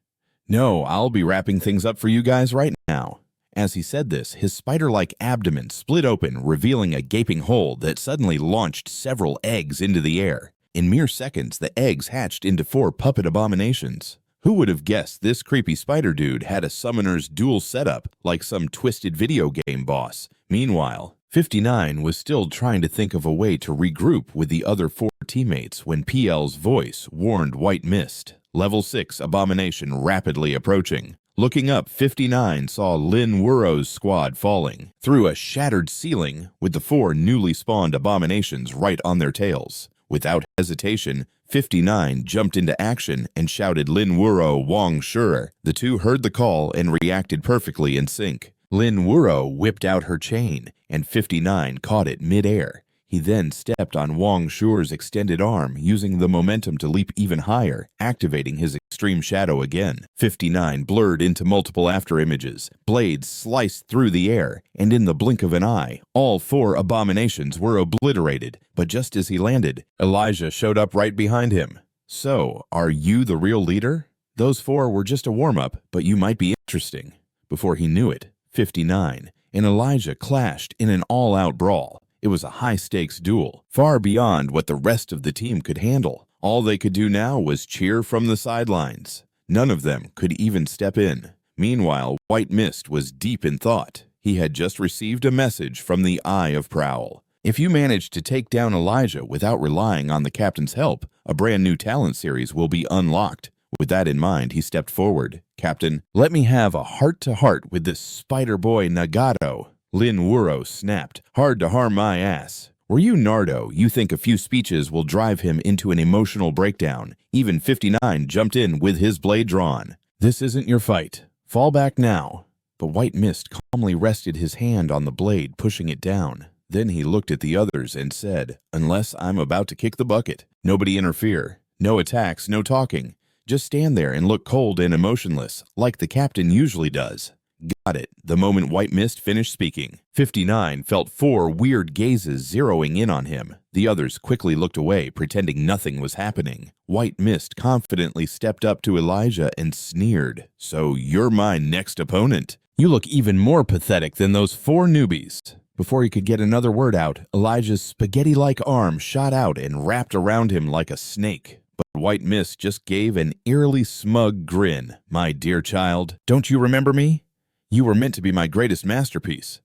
"No, I'll be wrapping things up for you guys right now." As he said this, his spider-like abdomen split open, revealing a gaping hole that suddenly launched several eggs into the air. In mere seconds, the eggs hatched into 4 puppet abominations. Who would have guessed this creepy spider dude had a summoner's dual setup like some twisted video game boss? Meanwhile, 59 was still trying to think of a way to regroup with the other 4 teammates when PL's voice warned White Mist. Level 6 abomination rapidly approaching. Looking up, 59 saw Lin Wuro's squad falling through a shattered ceiling with the 4 newly spawned abominations right on their tails. Without hesitation, 59 jumped into action and shouted Lin Wuro Wang Sure. The two heard the call and reacted perfectly in sync. Lin Wuro whipped out her chain, and 59 caught it mid-air. He then stepped on Wang Shure's extended arm, using the momentum to leap even higher, activating his extreme shadow again. 59 blurred into multiple afterimages. Blades sliced through the air, and in the blink of an eye, all 4 abominations were obliterated. But just as he landed, Elijah showed up right behind him. "So, are you the real leader? Those 4 were just a warm-up, but you might be interesting." Before he knew it, 59 and Elijah clashed in an all-out brawl. It was a high-stakes duel, far beyond what the rest of the team could handle. All they could do now was cheer from the sidelines. None of them could even step in. Meanwhile, White Mist was deep in thought. He had just received a message from the Eye of Prowl. If you manage to take down Elijah without relying on the captain's help, a brand new talent series will be unlocked. With that in mind, he stepped forward. "Captain, let me have a heart-to-heart with this spider boy Nagato." Lin Wuro snapped. "Hard to harm my ass. Were you Nardo, you think a few speeches will drive him into an emotional breakdown." Even 59 jumped in with his blade drawn. "This isn't your fight. Fall back now." But White Mist calmly rested his hand on the blade, pushing it down. Then he looked at the others and said, "Unless I'm about to kick the bucket, nobody interfere. No attacks, no talking. Just stand there and look cold and emotionless, like the captain usually does." Got it. The moment White Mist finished speaking, 59 felt 4 weird gazes zeroing in on him. The others quickly looked away, pretending nothing was happening. White Mist confidently stepped up to Elijah and sneered, "So you're my next opponent. You look even more pathetic than those 4 newbies." Before he could get another word out, Elijah's spaghetti-like arm shot out and wrapped around him like a snake. But White Mist just gave an eerily smug grin. "My dear child, don't you remember me? You were meant to be my greatest masterpiece."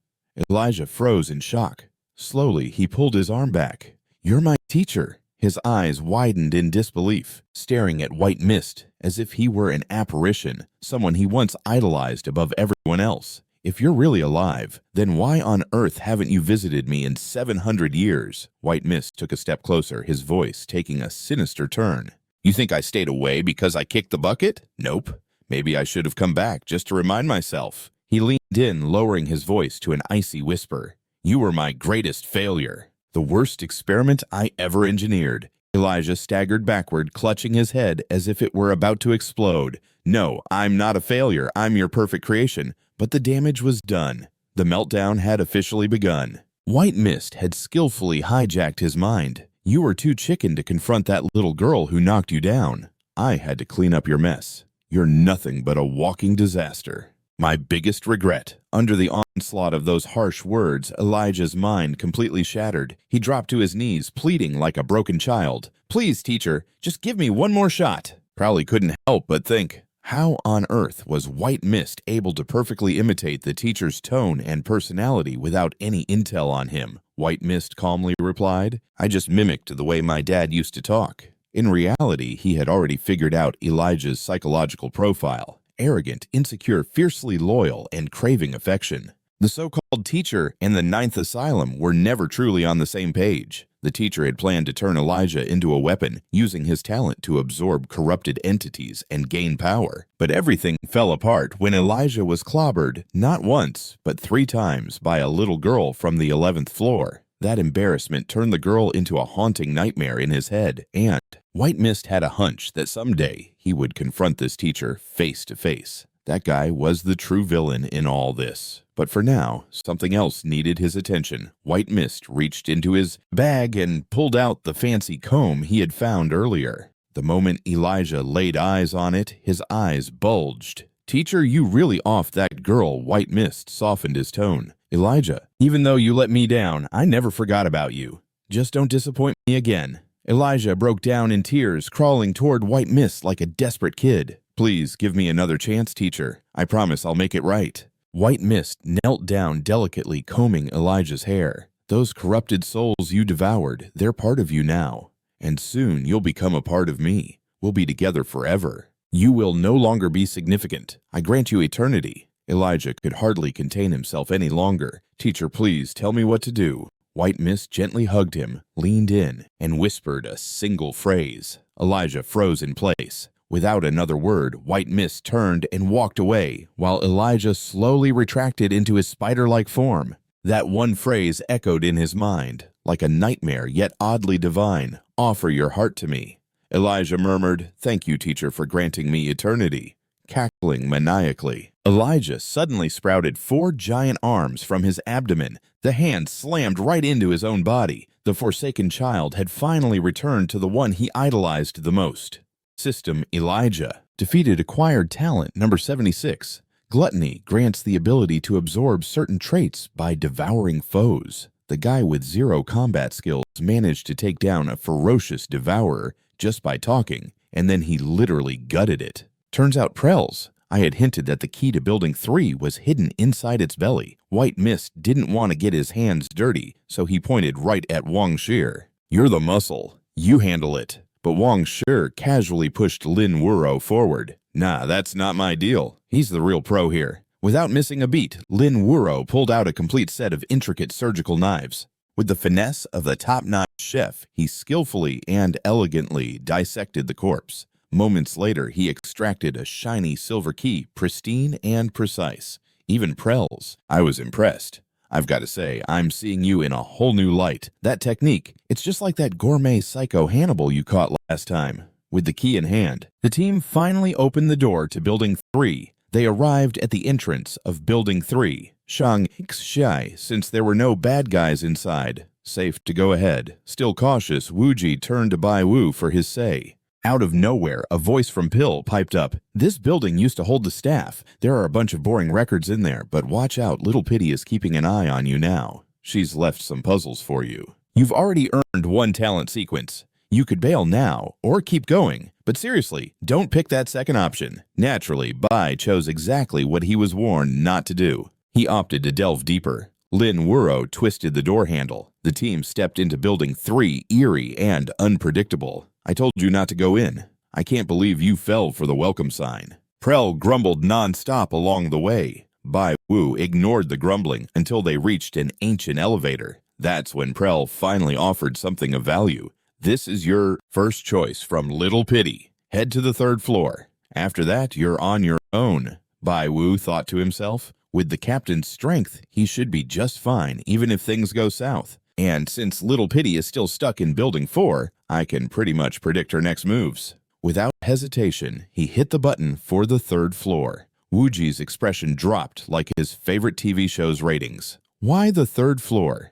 Elijah froze in shock. Slowly, he pulled his arm back. "You're my teacher." His eyes widened in disbelief, staring at White Mist as if he were an apparition, someone he once idolized above everyone else. "If you're really alive, then why on earth haven't you visited me in 700 years? White Mist took a step closer, his voice taking a sinister turn. "You think I stayed away because I kicked the bucket? Nope. Maybe I should have come back just to remind myself." He leaned in, lowering his voice to an icy whisper. "You were my greatest failure. The worst experiment I ever engineered." Elijah staggered backward, clutching his head as if it were about to explode. "No, I'm not a failure. I'm your perfect creation." But the damage was done. The meltdown had officially begun. White Mist had skillfully hijacked his mind. "You were too chicken to confront that little girl who knocked you down. I had to clean up your mess. You're nothing but a walking disaster. My biggest regret." Under the onslaught of those harsh words, Elijah's mind completely shattered. He dropped to his knees, pleading like a broken child. "Please, teacher, just give me one more shot." Crowley couldn't help but think, how on earth was White Mist able to perfectly imitate the teacher's tone and personality without any intel on him? White Mist calmly replied, "I just mimicked the way my dad used to talk." In reality, he had already figured out Elijah's psychological profile. Arrogant, insecure, fiercely loyal, and craving affection. The so-called teacher and the Ninth Asylum were never truly on the same page. The teacher had planned to turn Elijah into a weapon, using his talent to absorb corrupted entities and gain power. But everything fell apart when Elijah was clobbered, not once, but 3 times by a little girl from the 11th floor. That embarrassment turned the girl into a haunting nightmare in his head, and White Mist had a hunch that someday he would confront this teacher face to face. That guy was the true villain in all this. But for now, something else needed his attention. White Mist reached into his bag and pulled out the fancy comb he had found earlier. The moment Elijah laid eyes on it, his eyes bulged. Teacher, you really off that girl. White Mist softened his tone. Elijah, even though you let me down, I never forgot about you. Just don't disappoint me again. Elijah broke down in tears, crawling toward White Mist like a desperate kid. Please give me another chance, teacher. I promise I'll make it right. White Mist knelt down, delicately combing Elijah's hair. Those corrupted souls you devoured, they're part of you now. And soon you'll become a part of me. We'll be together forever. You will no longer be significant. I grant you eternity. Elijah could hardly contain himself any longer. Teacher, please tell me what to do. White Mist gently hugged him, leaned in, and whispered a single phrase. Elijah froze in place. Without another word, White Mist turned and walked away, while Elijah slowly retracted into his spider-like form. That one phrase echoed in his mind, like a nightmare yet oddly divine. Offer your heart to me. Elijah murmured, Thank you, teacher, for granting me eternity. Cackling maniacally, Elijah suddenly sprouted 4 giant arms from his abdomen. The hands slammed right into his own body. The forsaken child had finally returned to the one he idolized the most. System Elijah. Defeated acquired talent number 76. Gluttony grants the ability to absorb certain traits by devouring foes. The guy with 0 combat skills managed to take down a ferocious devourer just by talking, and then he literally gutted it. Turns out Prell's. I had hinted that the key to building 3 was hidden inside its belly. White Mist didn't want to get his hands dirty, so he pointed right at Wang Shi. You're the muscle. You handle it. But Wang Shi casually pushed Lin Wuro forward. Nah, that's not my deal. He's the real pro here. Without missing a beat, Lin Wuro pulled out a complete set of intricate surgical knives. With the finesse of the top-notch chef, he skillfully and elegantly dissected the corpse. Moments later, he extracted a shiny silver key, pristine and precise. Even Prell's. I was impressed. I've got to say, I'm seeing you in a whole new light. That technique, it's just like that gourmet psycho Hannibal you caught last time. With the key in hand, the team finally opened the door to Building 3. They arrived at the entrance of Building 3. Shang Xi, since there were no bad guys inside. Safe to go ahead. Still cautious, Wuji turned to Bai Wu for his say. Out of nowhere, a voice from Pill piped up. This building used to hold the staff. There are a bunch of boring records in there, but watch out, Little Pity is keeping an eye on you now. She's left some puzzles for you. You've already earned 1 talent sequence. You could bail now, or keep going. But seriously, don't pick that second option. Naturally, Bai chose exactly what he was warned not to do. He opted to delve deeper. Lin Wuro twisted the door handle. The team stepped into Building 3, eerie and unpredictable. I told you not to go in. I can't believe you fell for the welcome sign. Prell grumbled non-stop along the way. Bai Wu ignored the grumbling until they reached an ancient elevator. That's when Prell finally offered something of value. This is your first choice from Little Pity. Head to the 3rd floor. After that, you're on your own. Bai Wu thought to himself. With the captain's strength, he should be just fine, even if things go south. And since Little Pity is still stuck in Building 4, I can pretty much predict her next moves. Without hesitation, he hit the button for the 3rd floor. Wuji's expression dropped like his favorite TV show's ratings. Why the 3rd floor?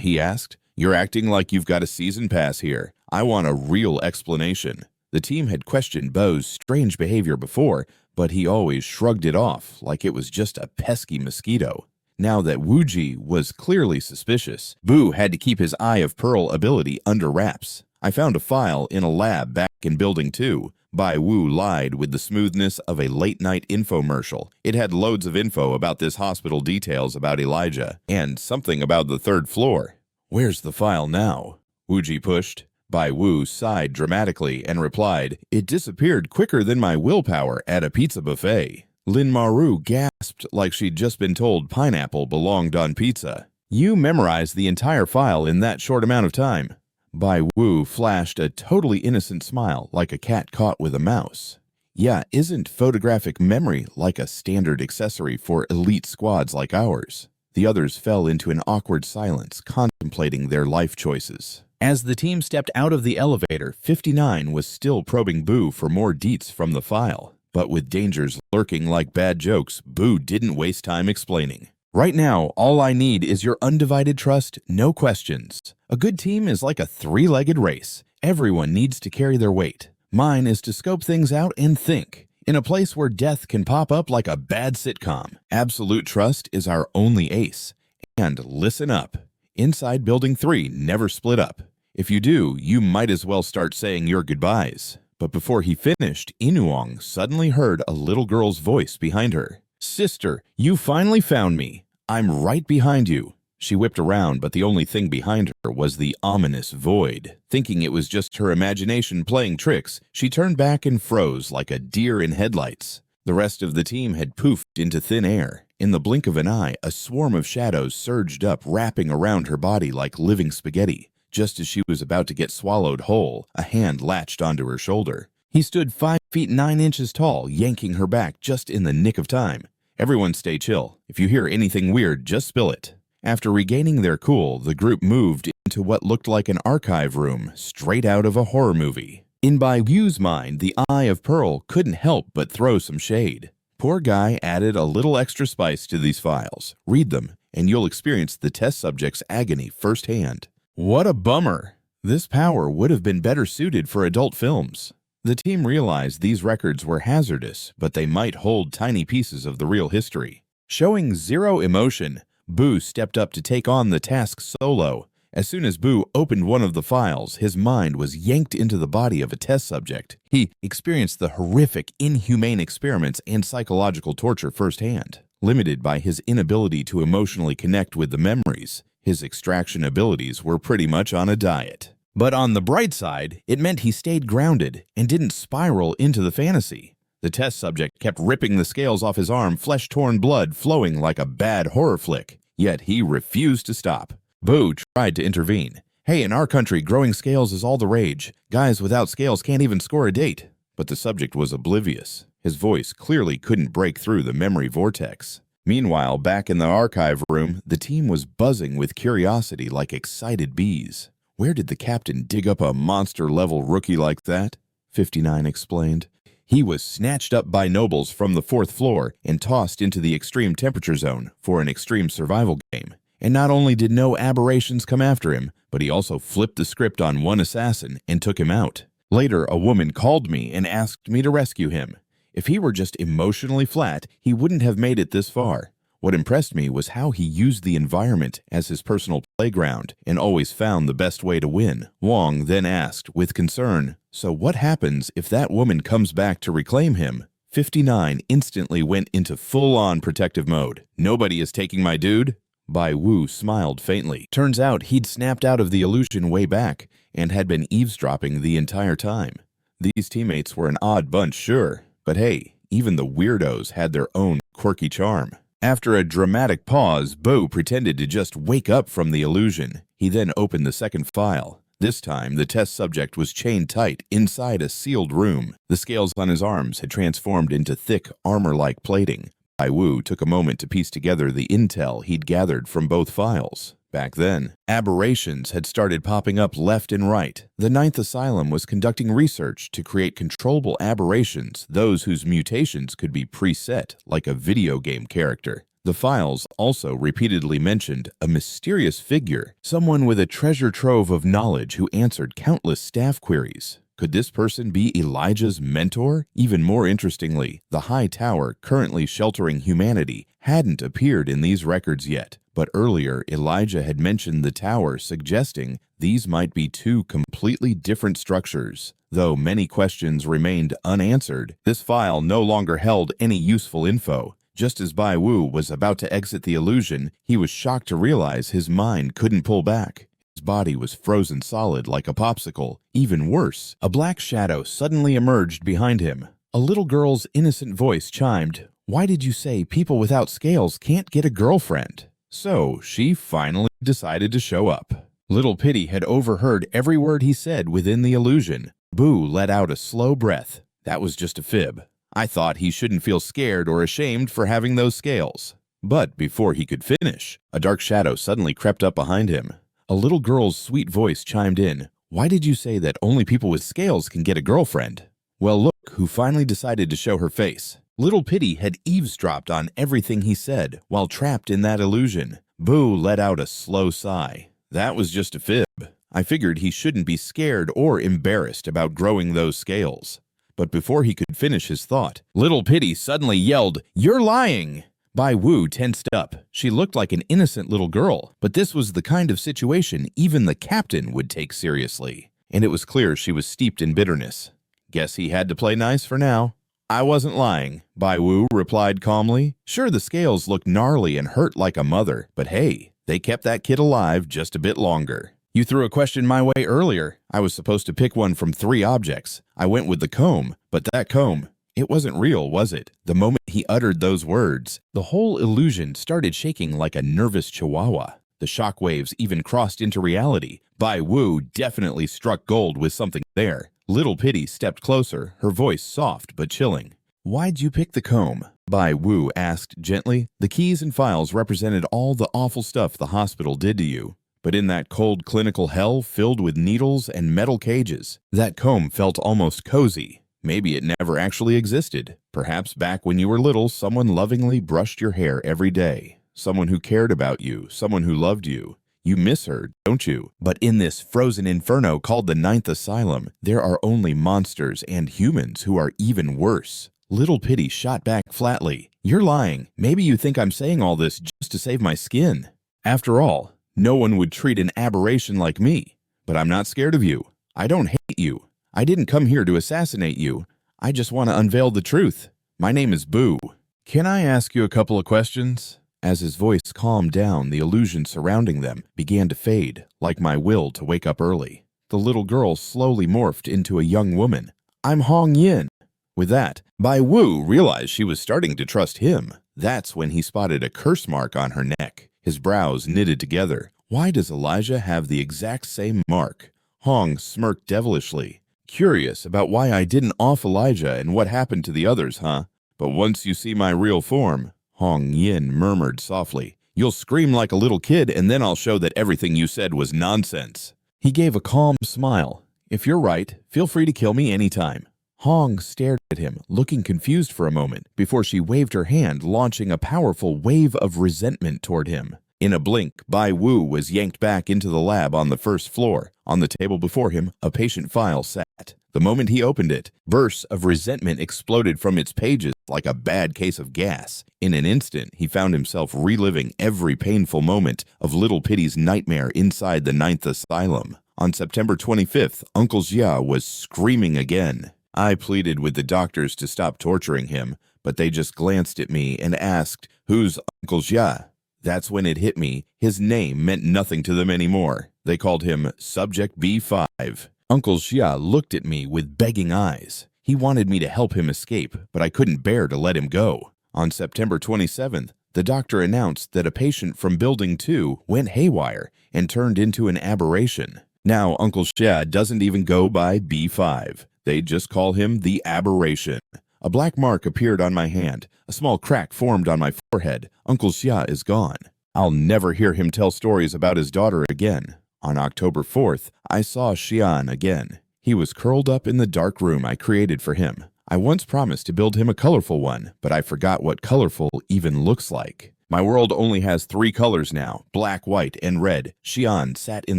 He asked. You're acting like you've got a season pass here. I want a real explanation. The team had questioned Bo's strange behavior before, but he always shrugged it off like it was just a pesky mosquito. Now that Wuji was clearly suspicious, Boo had to keep his Eye of Pearl ability under wraps. I found a file in a lab back in Building 2. Bai Wu lied with the smoothness of a late-night infomercial. It had loads of info about this hospital, details about Elijah, and something about the 3rd floor. Where's the file now? Wuji pushed. Bai Wu sighed dramatically and replied, It disappeared quicker than my willpower at a pizza buffet. Lin Maru gasped like she'd just been told pineapple belonged on pizza. You memorized the entire file in that short amount of time. Bai Wu flashed a totally innocent smile like a cat caught with a mouse. Yeah, isn't photographic memory like a standard accessory for elite squads like ours? The others fell into an awkward silence, contemplating their life choices. As the team stepped out of the elevator, 59 was still probing Boo for more deets from the file. But with dangers lurking like bad jokes, Boo didn't waste time explaining. Right now, all I need is your undivided trust, no questions. A good team is like a 3-legged race. Everyone needs to carry their weight. Mine is to scope things out and think. In a place where death can pop up like a bad sitcom, absolute trust is our only ace. And listen up. Inside Building 3 never split up. If you do, you might as well start saying your goodbyes. But before he finished, Inuong suddenly heard a little girl's voice behind her. "Sister, you finally found me. I'm right behind you." She whipped around, but the only thing behind her was the ominous void. Thinking it was just her imagination playing tricks, she turned back and froze like a deer in headlights. The rest of the team had poofed into thin air. In the blink of an eye, a swarm of shadows surged up, wrapping around her body like living spaghetti. Just as she was about to get swallowed whole, a hand latched onto her shoulder. He stood 5 feet 9 inches tall, yanking her back just in the nick of time. "Everyone stay chill. If you hear anything weird, just spill it." After regaining their cool, the group moved into what looked like an archive room straight out of a horror movie. In Bai Wu's mind, the Eye of Pearl couldn't help but throw some shade. Poor guy added a little extra spice to these files. Read them, and you'll experience the test subject's agony firsthand. What a bummer! This power would have been better suited for adult films. The team realized these records were hazardous, but they might hold tiny pieces of the real history. Showing zero emotion, Boo stepped up to take on the task solo. As soon as Boo opened one of the files, his mind was yanked into the body of a test subject. He experienced the horrific, inhumane experiments and psychological torture firsthand. Limited by his inability to emotionally connect with the memories, his extraction abilities were pretty much on a diet. But on the bright side, it meant he stayed grounded and didn't spiral into the fantasy. The test subject kept ripping the scales off his arm, flesh-torn blood flowing like a bad horror flick. Yet he refused to stop. Boo tried to intervene. "Hey, in our country, growing scales is all the rage. Guys without scales can't even score a date." But the subject was oblivious. His voice clearly couldn't break through the memory vortex. Meanwhile, back in the archive room, the team was buzzing with curiosity like excited bees. "Where did the captain dig up a monster-level rookie like that?" 59 explained. "He was snatched up by nobles from the 4th floor and tossed into the extreme temperature zone for an extreme survival game. And not only did no aberrations come after him, but he also flipped the script on one assassin and took him out. Later, a woman called me and asked me to rescue him. If he were just emotionally flat, he wouldn't have made it this far. What impressed me was how he used the environment as his personal playground and always found the best way to win." Wong then asked with concern, "So what happens if that woman comes back to reclaim him?" 59 instantly went into full-on protective mode. "Nobody is taking my dude?" Bai Wu smiled faintly. Turns out he'd snapped out of the illusion way back and had been eavesdropping the entire time. These teammates were an odd bunch, sure, but hey, even the weirdos had their own quirky charm. After a dramatic pause, Bo pretended to just wake up from the illusion. He then opened the second file. This time, the test subject was chained tight inside a sealed room. The scales on his arms had transformed into thick, armor-like plating. Bai Wu took a moment to piece together the intel he'd gathered from both files. Back then, aberrations had started popping up left and right. The Ninth Asylum was conducting research to create controllable aberrations, those whose mutations could be preset, like a video game character. The files also repeatedly mentioned a mysterious figure, someone with a treasure trove of knowledge who answered countless staff queries. Could this person be Elijah's mentor? Even more interestingly, the high tower currently sheltering humanity hadn't appeared in these records yet. But earlier, Elijah had mentioned the tower, suggesting these might be two completely different structures. Though many questions remained unanswered, this file no longer held any useful info. Just as Bai Wu was about to exit the illusion, he was shocked to realize his mind couldn't pull back. His body was frozen solid like a popsicle. Even worse, a black shadow suddenly emerged behind him. A little girl's innocent voice chimed, "Why did you say people without scales can't get a girlfriend?" So she finally decided to show up. Little Pity had overheard every word he said within the illusion. Boo let out a slow breath. That was just a fib. I thought he shouldn't feel scared or ashamed for having those scales. But before he could finish, a dark shadow suddenly crept up behind him. A little girl's sweet voice chimed in. "Why did you say that only people with scales can get a girlfriend?" Well, look who finally decided to show her face. Little Pity had eavesdropped on everything he said while trapped in that illusion. Boo let out a slow sigh. That was just a fib. I figured he shouldn't be scared or embarrassed about growing those scales. But before he could finish his thought, Little Pity suddenly yelled, "You're lying!" Bai Wu tensed up. She looked like an innocent little girl, but this was the kind of situation even the captain would take seriously. And it was clear she was steeped in bitterness. Guess he had to play nice for now. "I wasn't lying," Bai Wu replied calmly. Sure, the scales looked gnarly and hurt like a mother, but hey, they kept that kid alive just a bit longer. "You threw a question my way earlier. I was supposed to pick one from 3 objects. I went with the comb, but that comb, it wasn't real, was it?" The moment he uttered those words, the whole illusion started shaking like a nervous chihuahua. The shockwaves even crossed into reality. Bai Wu definitely struck gold with something there. Little Pity stepped closer, her voice soft but chilling. "Why'd you pick the comb?" Bai Wu asked gently. "The keys and files represented all the awful stuff the hospital did to you. But in that cold clinical hell filled with needles and metal cages, that comb felt almost cozy. Maybe it never actually existed. Perhaps back when you were little, someone lovingly brushed your hair every day. Someone who cared about you, someone who loved you. You miss her, don't you? But in this frozen inferno called the 9th Asylum, there are only monsters and humans who are even worse." Little Pity shot back flatly. "You're lying. Maybe you think I'm saying all this just to save my skin. After all, no one would treat an aberration like me. But I'm not scared of you. I don't hate you. I didn't come here to assassinate you. I just want to unveil the truth. My name is Boo. Can I ask you a couple of questions?" As his voice calmed down, the illusion surrounding them began to fade, like my will to wake up early. The little girl slowly morphed into a young woman. "I'm Hong Yin." With that, Bai Wu realized she was starting to trust him. That's when he spotted a curse mark on her neck. His brows knitted together. Why does Elijah have the exact same mark? Hong smirked devilishly. "Curious about why I didn't off Elijah and what happened to the others, huh? But once you see my real form," Hong Yin murmured softly, "you'll scream like a little kid and then I'll show that everything you said was nonsense." He gave a calm smile. "If you're right, feel free to kill me anytime." Hong stared at him, looking confused for a moment, before she waved her hand, launching a powerful wave of resentment toward him. In a blink, Bai Wu was yanked back into the lab on the first floor. On the table before him, a patient file sat. The moment he opened it, bursts of resentment exploded from its pages like a bad case of gas. In an instant, he found himself reliving every painful moment of Little Pity's nightmare inside the 9th Asylum. On September 25th, Uncle Jia was screaming again. I pleaded with the doctors to stop torturing him, but they just glanced at me and asked, "Who's Uncle Jia?" That's when it hit me. His name meant nothing to them anymore. They called him Subject B5. Uncle Jia looked at me with begging eyes. He wanted me to help him escape, but I couldn't bear to let him go. On September 27th, the doctor announced that a patient from Building 2 went haywire and turned into an aberration. Now Uncle Jia doesn't even go by B5. They just call him the aberration. A black mark appeared on my hand. A small crack formed on my forehead. Uncle Xia is gone. I'll never hear him tell stories about his daughter again. On October 4th, I saw Xian again. He was curled up in the dark room I created for him. I once promised to build him a colorful one, but I forgot what colorful even looks like. My world only has 3 colors now, black, white, and red. Xian sat in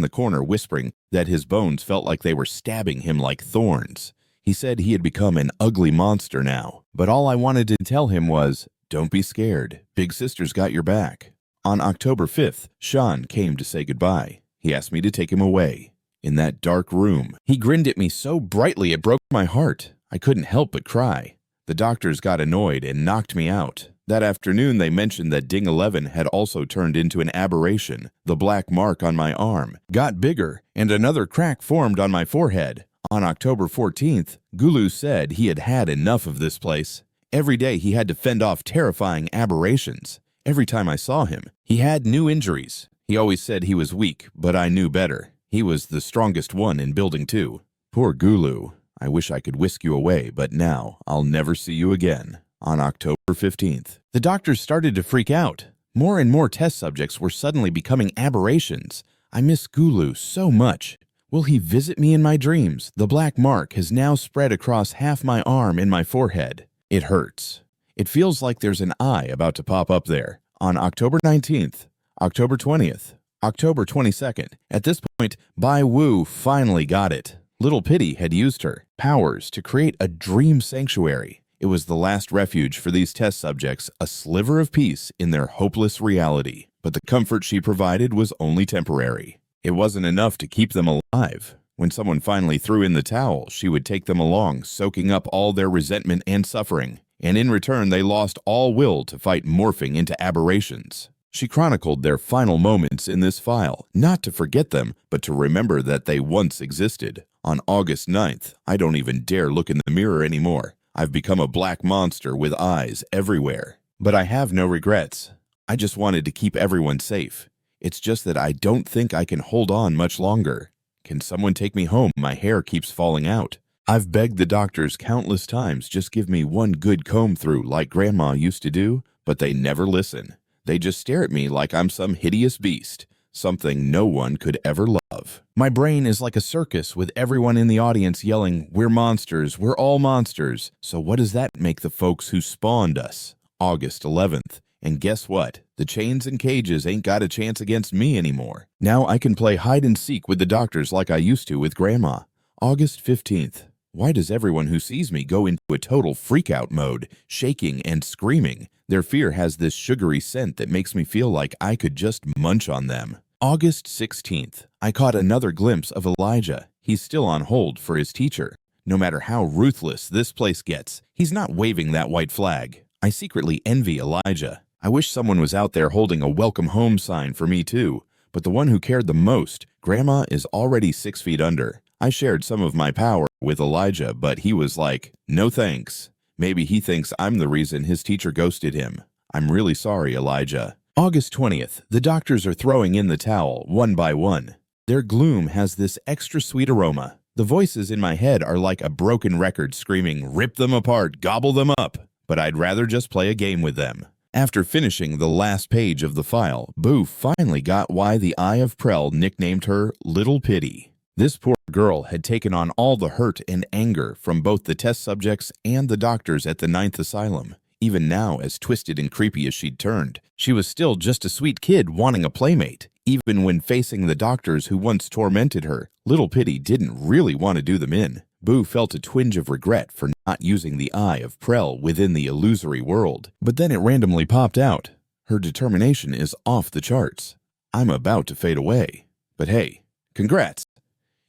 the corner whispering that his bones felt like they were stabbing him like thorns. He said he had become an ugly monster now, but all I wanted to tell him was, "Don't be scared. Big Sister's got your back." On October 5th, Sean came to say goodbye. He asked me to take him away. In that dark room, he grinned at me so brightly it broke my heart. I couldn't help but cry. The doctors got annoyed and knocked me out. That afternoon, they mentioned that Ding 11 had also turned into an aberration. The black mark on my arm got bigger, and another crack formed on my forehead. On October 14th, Gulu said he had had enough of this place. Every day he had to fend off terrifying aberrations. Every time I saw him, he had new injuries. He always said he was weak, but I knew better. He was the strongest one in Building 2. Poor Gulu. I wish I could whisk you away, but now I'll never see you again. On October 15th, the doctors started to freak out. More and more test subjects were suddenly becoming aberrations. I miss Gulu so much. Will he visit me in my dreams? The black mark has now spread across half my arm and my forehead. It hurts. It feels like there's an eye about to pop up there. On October 19th, October 20th, October 22nd. At this point, Bai Wu finally got it. Little Pity had used her. powers to create a dream sanctuary. It was the last refuge for these test subjects, a sliver of peace in their hopeless reality. But the comfort she provided was only temporary. It wasn't enough to keep them alive. When someone finally threw in the towel, she would take them along, soaking up all their resentment and suffering. And in return, they lost all will to fight morphing into aberrations. She chronicled their final moments in this file, not to forget them, but to remember that they once existed. On August 9th, I don't even dare look in the mirror anymore. I've become a black monster with eyes everywhere. But I have no regrets. I just wanted to keep everyone safe. It's just that I don't think I can hold on much longer. Can someone take me home? My hair keeps falling out. I've begged the doctors countless times, just give me one good comb through like Grandma used to do, but they never listen. They just stare at me like I'm some hideous beast, something no one could ever love. My brain is like a circus with everyone in the audience yelling, "We're monsters, we're all monsters." So what does that make the folks who spawned us? August 11th. And guess what? The chains and cages ain't got a chance against me anymore. Now I can play hide and seek with the doctors like I used to with Grandma. August 15th. Why does everyone who sees me go into a total freak-out mode, shaking and screaming? Their fear has this sugary scent that makes me feel like I could just munch on them. August 16th. I caught another glimpse of Elijah. He's still on hold for his teacher. No matter how ruthless this place gets, he's not waving that white flag. I secretly envy Elijah. I wish someone was out there holding a welcome home sign for me too. But the one who cared the most, Grandma, is already 6 feet under. I shared some of my power with Elijah, but he was like, no thanks. Maybe he thinks I'm the reason his teacher ghosted him. I'm really sorry, Elijah. August 20th. The doctors are throwing in the towel, one by one. Their gloom has this extra sweet aroma. The voices in my head are like a broken record screaming, rip them apart, gobble them up. But I'd rather just play a game with them. After finishing the last page of the file, Boo finally got why the Eye of Prel nicknamed her Little Pity. This poor girl had taken on all the hurt and anger from both the test subjects and the doctors at the 9th Asylum. Even now, as twisted and creepy as she'd turned, she was still just a sweet kid wanting a playmate. Even when facing the doctors who once tormented her, Little Pity didn't really want to do them in. Boo felt a twinge of regret for not using the Eye of Prel within the illusory world. But then it randomly popped out. Her determination is off the charts. I'm about to fade away. But hey, congrats!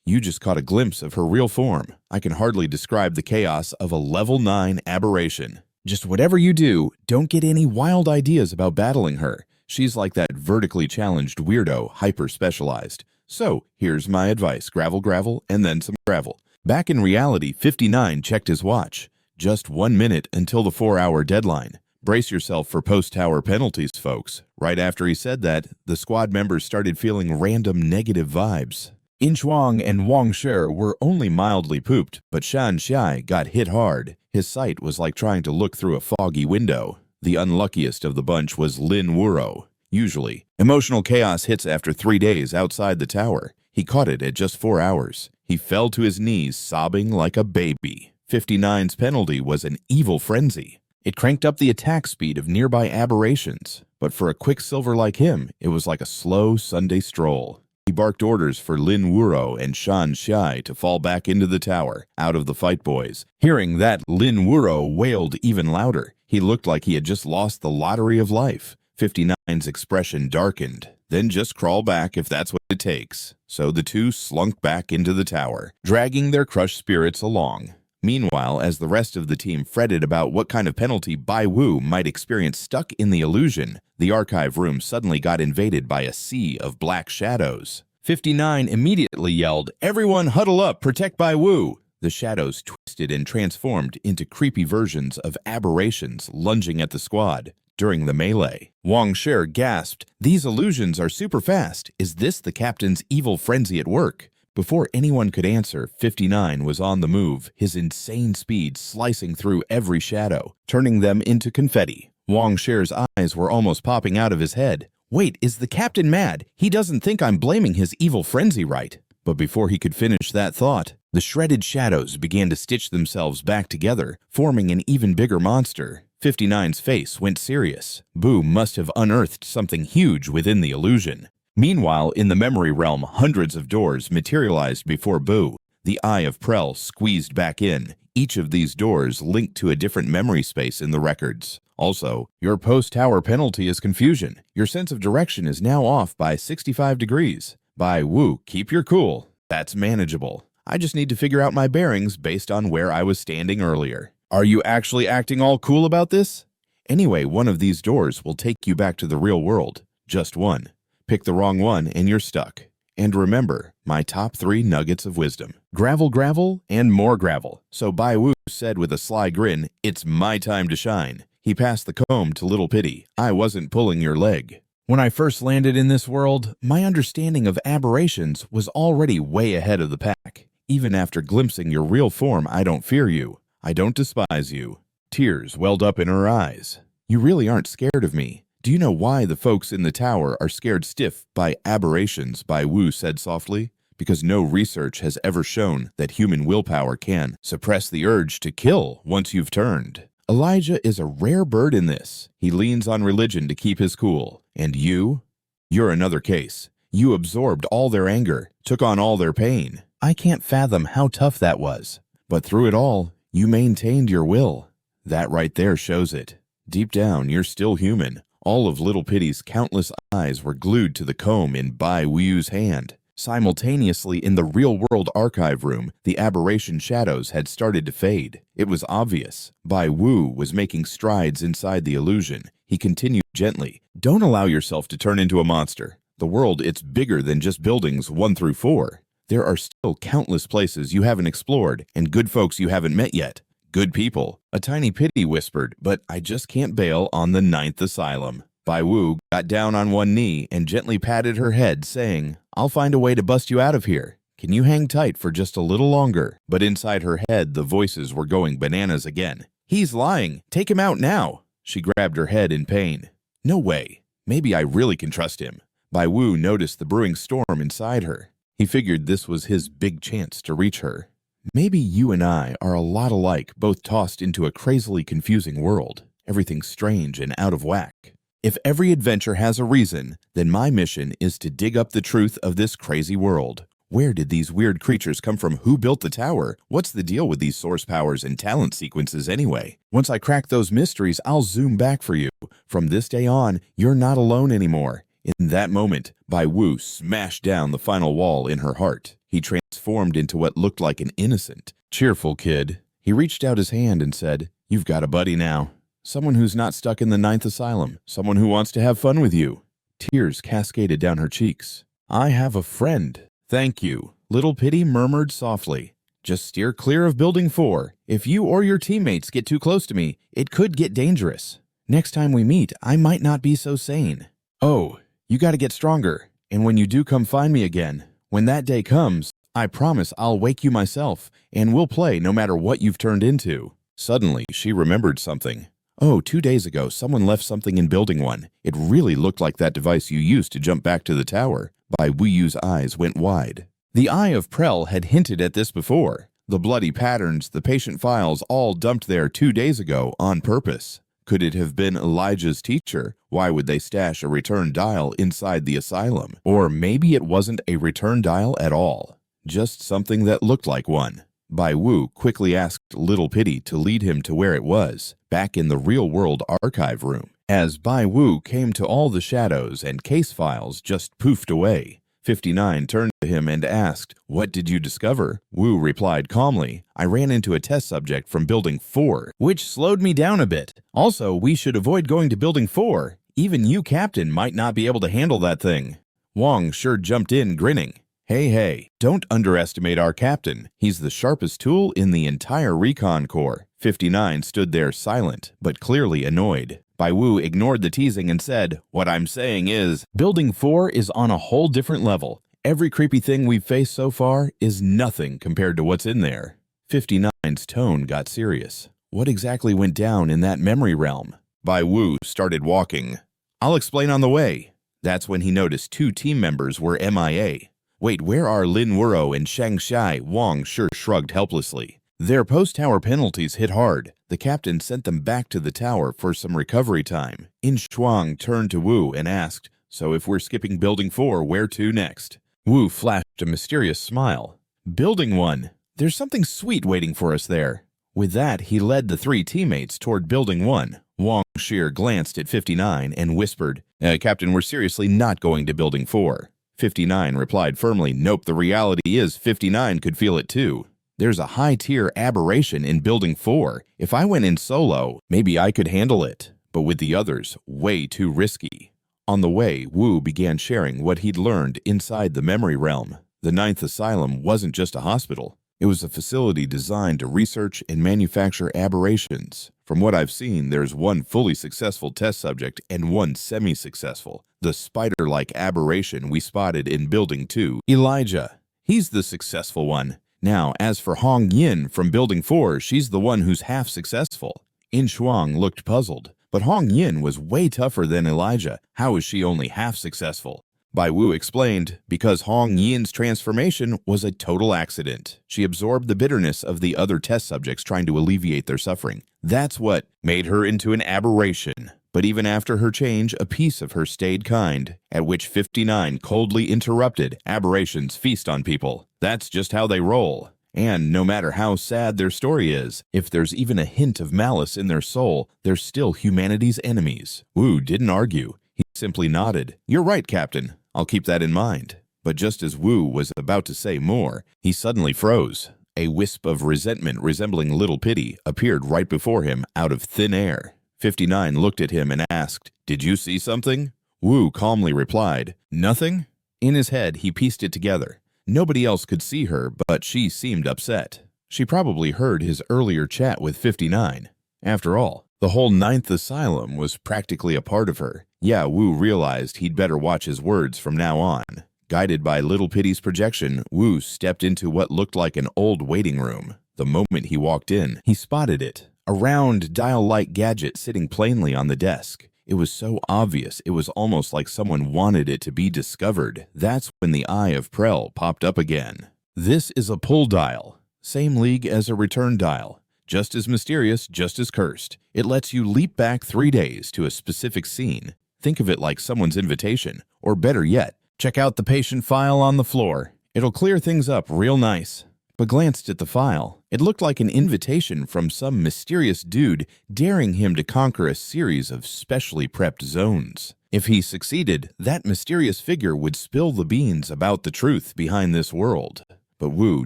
You just caught a glimpse of her real form. I can hardly describe the chaos of a level 9 aberration. Just whatever you do, don't get any wild ideas about battling her. She's like that vertically challenged weirdo, hyper-specialized. So, here's my advice. Gravel, gravel, and then some gravel. Back in reality, 59 checked his watch. Just 1 minute until the 4-hour deadline. Brace yourself for post-tower penalties, folks. Right after he said that, the squad members started feeling random negative vibes. Inchuang and Wang Shi were only mildly pooped, but Shan Xiai got hit hard. His sight was like trying to look through a foggy window. The unluckiest of the bunch was Lin Wuro. Usually, emotional chaos hits after 3 days outside the tower. He caught it at just 4 hours. He fell to his knees, sobbing like a baby. 59's penalty was an evil frenzy. It cranked up the attack speed of nearby aberrations. But for a quicksilver like him, it was like a slow Sunday stroll. He barked orders for Lin Wuro and Shan Xiai to fall back into the tower, out of the fight boys. Hearing that, Lin Wuro wailed even louder. He looked like he had just lost the lottery of life. 59's expression darkened. Then just crawl back if that's what it takes. So the two slunk back into the tower, dragging their crushed spirits along. Meanwhile, as the rest of the team fretted about what kind of penalty Bai Wu might experience stuck in the illusion, the archive room suddenly got invaded by a sea of black shadows. 59 immediately yelled, "Everyone huddle up, protect Bai Wu!" The shadows twisted and transformed into creepy versions of aberrations lunging at the squad. During the melee, Wang Shi gasped, "These illusions are super fast. Is this the captain's evil frenzy at work?" Before anyone could answer, 59 was on the move, his insane speed slicing through every shadow, turning them into confetti. Wang Shi's eyes were almost popping out of his head. Wait, is the captain mad? He doesn't think I'm blaming his evil frenzy, right? But before he could finish that thought, the shredded shadows began to stitch themselves back together, forming an even bigger monster. 59's face went serious. Boo must have unearthed something huge within the illusion. Meanwhile, in the memory realm, hundreds of doors materialized before Boo. The eye of Prell squeezed back in. Each of these doors linked to a different memory space in the records. Also, your post-tower penalty is confusion. Your sense of direction is now off by 65 degrees. By Wu, keep your cool. That's manageable. I just need to figure out my bearings based on where I was standing earlier. Are you actually acting all cool about this? Anyway, one of these doors will take you back to the real world. Just one. Pick the wrong one and you're stuck. And remember, my top 3 nuggets of wisdom. Gravel, gravel, and more gravel. So Bai Wu said with a sly grin, it's my time to shine. He passed the comb to Little Pity. I wasn't pulling your leg. When I first landed in this world, my understanding of aberrations was already way ahead of the pack. Even after glimpsing your real form, I don't fear you. I don't despise you. Tears welled up in her eyes. You really aren't scared of me. Do you know why the folks in the tower are scared stiff by aberrations? Bai Wu said softly. Because no research has ever shown that human willpower can suppress the urge to kill once you've turned. Elijah is a rare bird in this. He leans on religion to keep his cool. And you? You're another case. You absorbed all their anger, took on all their pain. I can't fathom how tough that was. But through it all, you maintained your will. That right there shows it. Deep down, you're still human. All of Little Pity's countless eyes were glued to the comb in Bai Wu's hand. Simultaneously, in the real-world archive room, the aberration shadows had started to fade. It was obvious. Bai Wu was making strides inside the illusion. He continued gently. Don't allow yourself to turn into a monster. The world, it's bigger than just buildings 1 through 4. There are still countless places you haven't explored and good folks you haven't met yet. Good people. A tiny Pity whispered, but I just can't bail on the 9th asylum. Bai Wu got down on one knee and gently patted her head, saying, I'll find a way to bust you out of here. Can you hang tight for just a little longer? But inside her head, the voices were going bananas again. He's lying. Take him out now. She grabbed her head in pain. No way. Maybe I really can trust him. Bai Wu noticed the brewing storm inside her. He figured this was his big chance to reach her. Maybe you and I are a lot alike, both tossed into a crazily confusing world. Everything's strange and out of whack. If every adventure has a reason, then my mission is to dig up the truth of this crazy world. Where did these weird creatures come from? Who built the tower? What's the deal with these source powers and talent sequences anyway? Once I crack those mysteries, I'll zoom back for you. From this day on, you're not alone anymore. In that moment, Bai Wu smashed down the final wall in her heart. He transformed into what looked like an innocent, cheerful kid. He reached out his hand and said, You've got a buddy now. Someone who's not stuck in the 9th asylum. Someone who wants to have fun with you. Tears cascaded down her cheeks. I have a friend. Thank you. Little Pity murmured softly. Just steer clear of Building 4. If you or your teammates get too close to me, it could get dangerous. Next time we meet, I might not be so sane. Oh, you gotta get stronger. And when you do come find me again, when that day comes, I promise I'll wake you myself, and we'll play no matter what you've turned into. Suddenly, she remembered something. Oh, 2 days ago, someone left something in Building 1. It really looked like that device you used to jump back to the tower. Bai Wu's eyes went wide. The Eye of Prell had hinted at this before. The bloody patterns, the patient files, all dumped there 2 days ago on purpose. Could it have been Elijah's teacher? Why would they stash a return dial inside the asylum? Or maybe it wasn't a return dial at all. Just something that looked like one. Bai Wu quickly asked Little Pity to lead him to where it was, back in the real-world archive room. As Bai Wu came to all the shadows and case files just poofed away, 59 turned to him and asked, What did you discover? Wu replied calmly, I ran into a test subject from Building 4, which slowed me down a bit. Also, we should avoid going to Building 4. Even you, Captain, might not be able to handle that thing. Wong sure jumped in, grinning. Hey, don't underestimate our captain. He's the sharpest tool in the entire recon corps. 59 stood there silent, but clearly annoyed. Bai Wu ignored the teasing and said, What I'm saying is, Building 4 is on a whole different level. Every creepy thing we've faced so far is nothing compared to what's in there. 59's tone got serious. What exactly went down in that memory realm? Bai Wu started walking. I'll explain on the way. That's when he noticed 2 team members were MIA. Wait, where are Lin Wuro and Shang Shai? Wong sure shrugged helplessly. Their post-tower penalties hit hard. The captain sent them back to the tower for some recovery time. In Shuang turned to Wu and asked, So if we're skipping Building 4, where to next? Wu flashed a mysterious smile. Building 1. There's something sweet waiting for us there." With that, he led the 3 teammates toward Building 1. Wang Shir glanced at 59 and whispered, "Captain, we're seriously not going to Building 4. 59 replied firmly, "Nope, the reality is 59 could feel it too. There's a high-tier aberration in Building 4. If I went in solo, maybe I could handle it. But with the others, way too risky." On the way, Wu began sharing what he'd learned inside the memory realm. The 9th Asylum wasn't just a hospital. It was a facility designed to research and manufacture aberrations. From what I've seen, there's 1 fully successful test subject and 1 semi-successful. The spider-like aberration we spotted in Building 2. Elijah. He's the successful one. Now, as for Hong Yin from Building 4, she's the one who's half successful. In Shuang looked puzzled, but Hong Yin was way tougher than Elijah. How is she only half successful? Bai Wu explained, because Hong Yin's transformation was a total accident. She absorbed the bitterness of the other test subjects trying to alleviate their suffering. That's what made her into an aberration. But even after her change, a piece of her stayed kind, at which 59 coldly interrupted. Aberrations feast on people. That's just how they roll. And no matter how sad their story is, if there's even a hint of malice in their soul, they're still humanity's enemies. Wu didn't argue. He simply nodded. "You're right, Captain. I'll keep that in mind." But just as Wu was about to say more, he suddenly froze. A wisp of resentment resembling little pity appeared right before him out of thin air. 59 looked at him and asked, "Did you see something?" Wu calmly replied, "Nothing?" In his head, he pieced it together. Nobody else could see her, but she seemed upset. She probably heard his earlier chat with 59. After all, the whole 9th Asylum was practically a part of her. Yeah, Wu realized he'd better watch his words from now on. Guided by Little Pity's projection, Wu stepped into what looked like an old waiting room. The moment he walked in, he spotted it. A round, dial-like gadget sitting plainly on the desk. It was so obvious, it was almost like someone wanted it to be discovered. That's when the eye of Prel popped up again. This is a pull dial. Same league as a return dial. Just as mysterious, just as cursed. It lets you leap back 3 days to a specific scene. Think of it like someone's invitation. Or better yet, check out the patient file on the floor. It'll clear things up real nice. But glanced at the file. It looked like an invitation from some mysterious dude daring him to conquer a series of specially prepped zones. If he succeeded, that mysterious figure would spill the beans about the truth behind this world. But Wu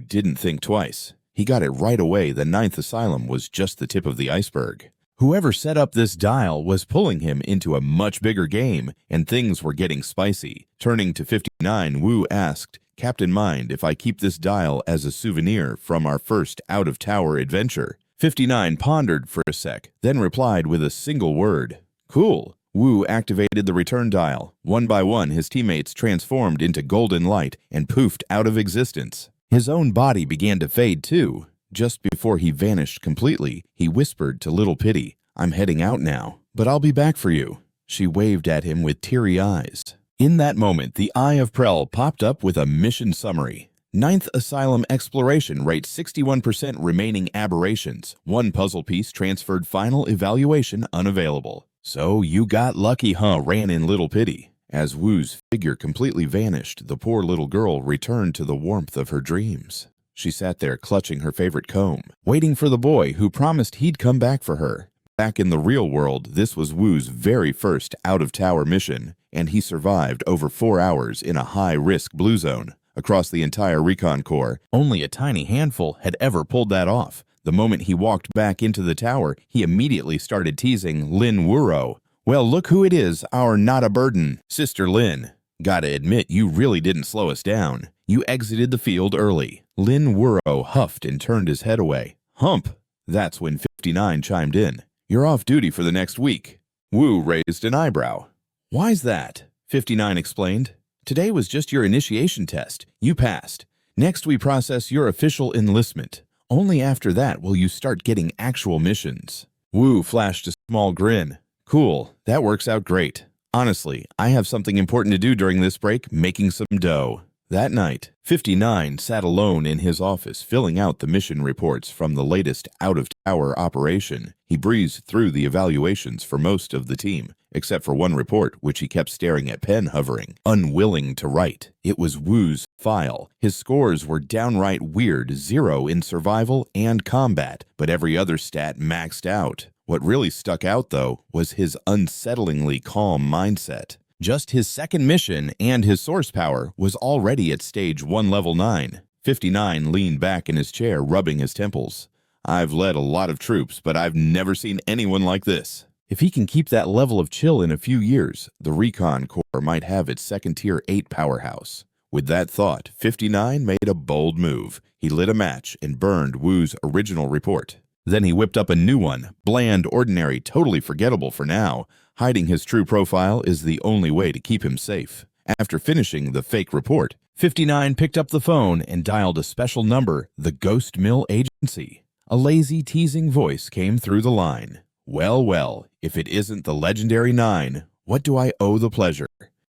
didn't think twice. He got it right away. The 9th Asylum was just the tip of the iceberg. Whoever set up this dial was pulling him into a much bigger game, and things were getting spicy. Turning to 59, Wu asked, "Captain, mind if I keep this dial as a souvenir from our first out-of-tower adventure?" 59 pondered for a sec, then replied with a single word, "Cool." Wu activated the return dial. One by one, his teammates transformed into golden light and poofed out of existence. His own body began to fade too. Just before he vanished completely, he whispered to Little Pity, "I'm heading out now, but I'll be back for you." She waved at him with teary eyes. In that moment, the Eye of Prel popped up with a mission summary. 9th Asylum exploration rates 61% remaining aberrations. 1 puzzle piece transferred, final evaluation unavailable. "So you got lucky, huh?" ran in Little Pity. As Wu's figure completely vanished, the poor little girl returned to the warmth of her dreams. She sat there clutching her favorite comb, waiting for the boy who promised he'd come back for her. Back in the real world, this was Wu's very first out-of-tower mission, and he survived over 4 hours in a high-risk blue zone. Across the entire recon corps, only a tiny handful had ever pulled that off. The moment he walked back into the tower, he immediately started teasing Lin Wuro. "Well, look who it is, our not a burden, Sister Lin. Gotta admit, you really didn't slow us down. You exited the field early." Lin Wuro huffed and turned his head away. "Hump." That's when 59 chimed in. "You're off duty for the next week." Wu raised an eyebrow. "Why's that?" 59 explained. "Today was just your initiation test. You passed. Next we process your official enlistment. Only after that will you start getting actual missions." Wu flashed a small grin. "Cool, that works out great. Honestly, I have something important to do during this break, making some dough." That night, 59 sat alone in his office filling out the mission reports from the latest out-of-tower operation. He breezed through the evaluations for most of the team, except for one report which he kept staring at pen hovering, unwilling to write. It was Wu's file. His scores were downright weird, 0 in survival and combat, but every other stat maxed out. What really stuck out, though, was his unsettlingly calm mindset. Just his second mission and his source power was already at stage 1 level 9. 59 leaned back in his chair, rubbing his temples. I've led a lot of troops, but I've never seen anyone like this. If he can keep that level of chill in a few years, the Recon Corps might have its second-tier 8 powerhouse. With that thought, 59 made a bold move. He lit a match and burned Wu's original report. Then he whipped up a new one, bland, ordinary, totally forgettable for now. Hiding his true profile is the only way to keep him safe. After finishing the fake report, 59 picked up the phone and dialed a special number, the Ghost Mill Agency. A lazy, teasing voice came through the line. Well, well, if it isn't the legendary 9, what do I owe the pleasure?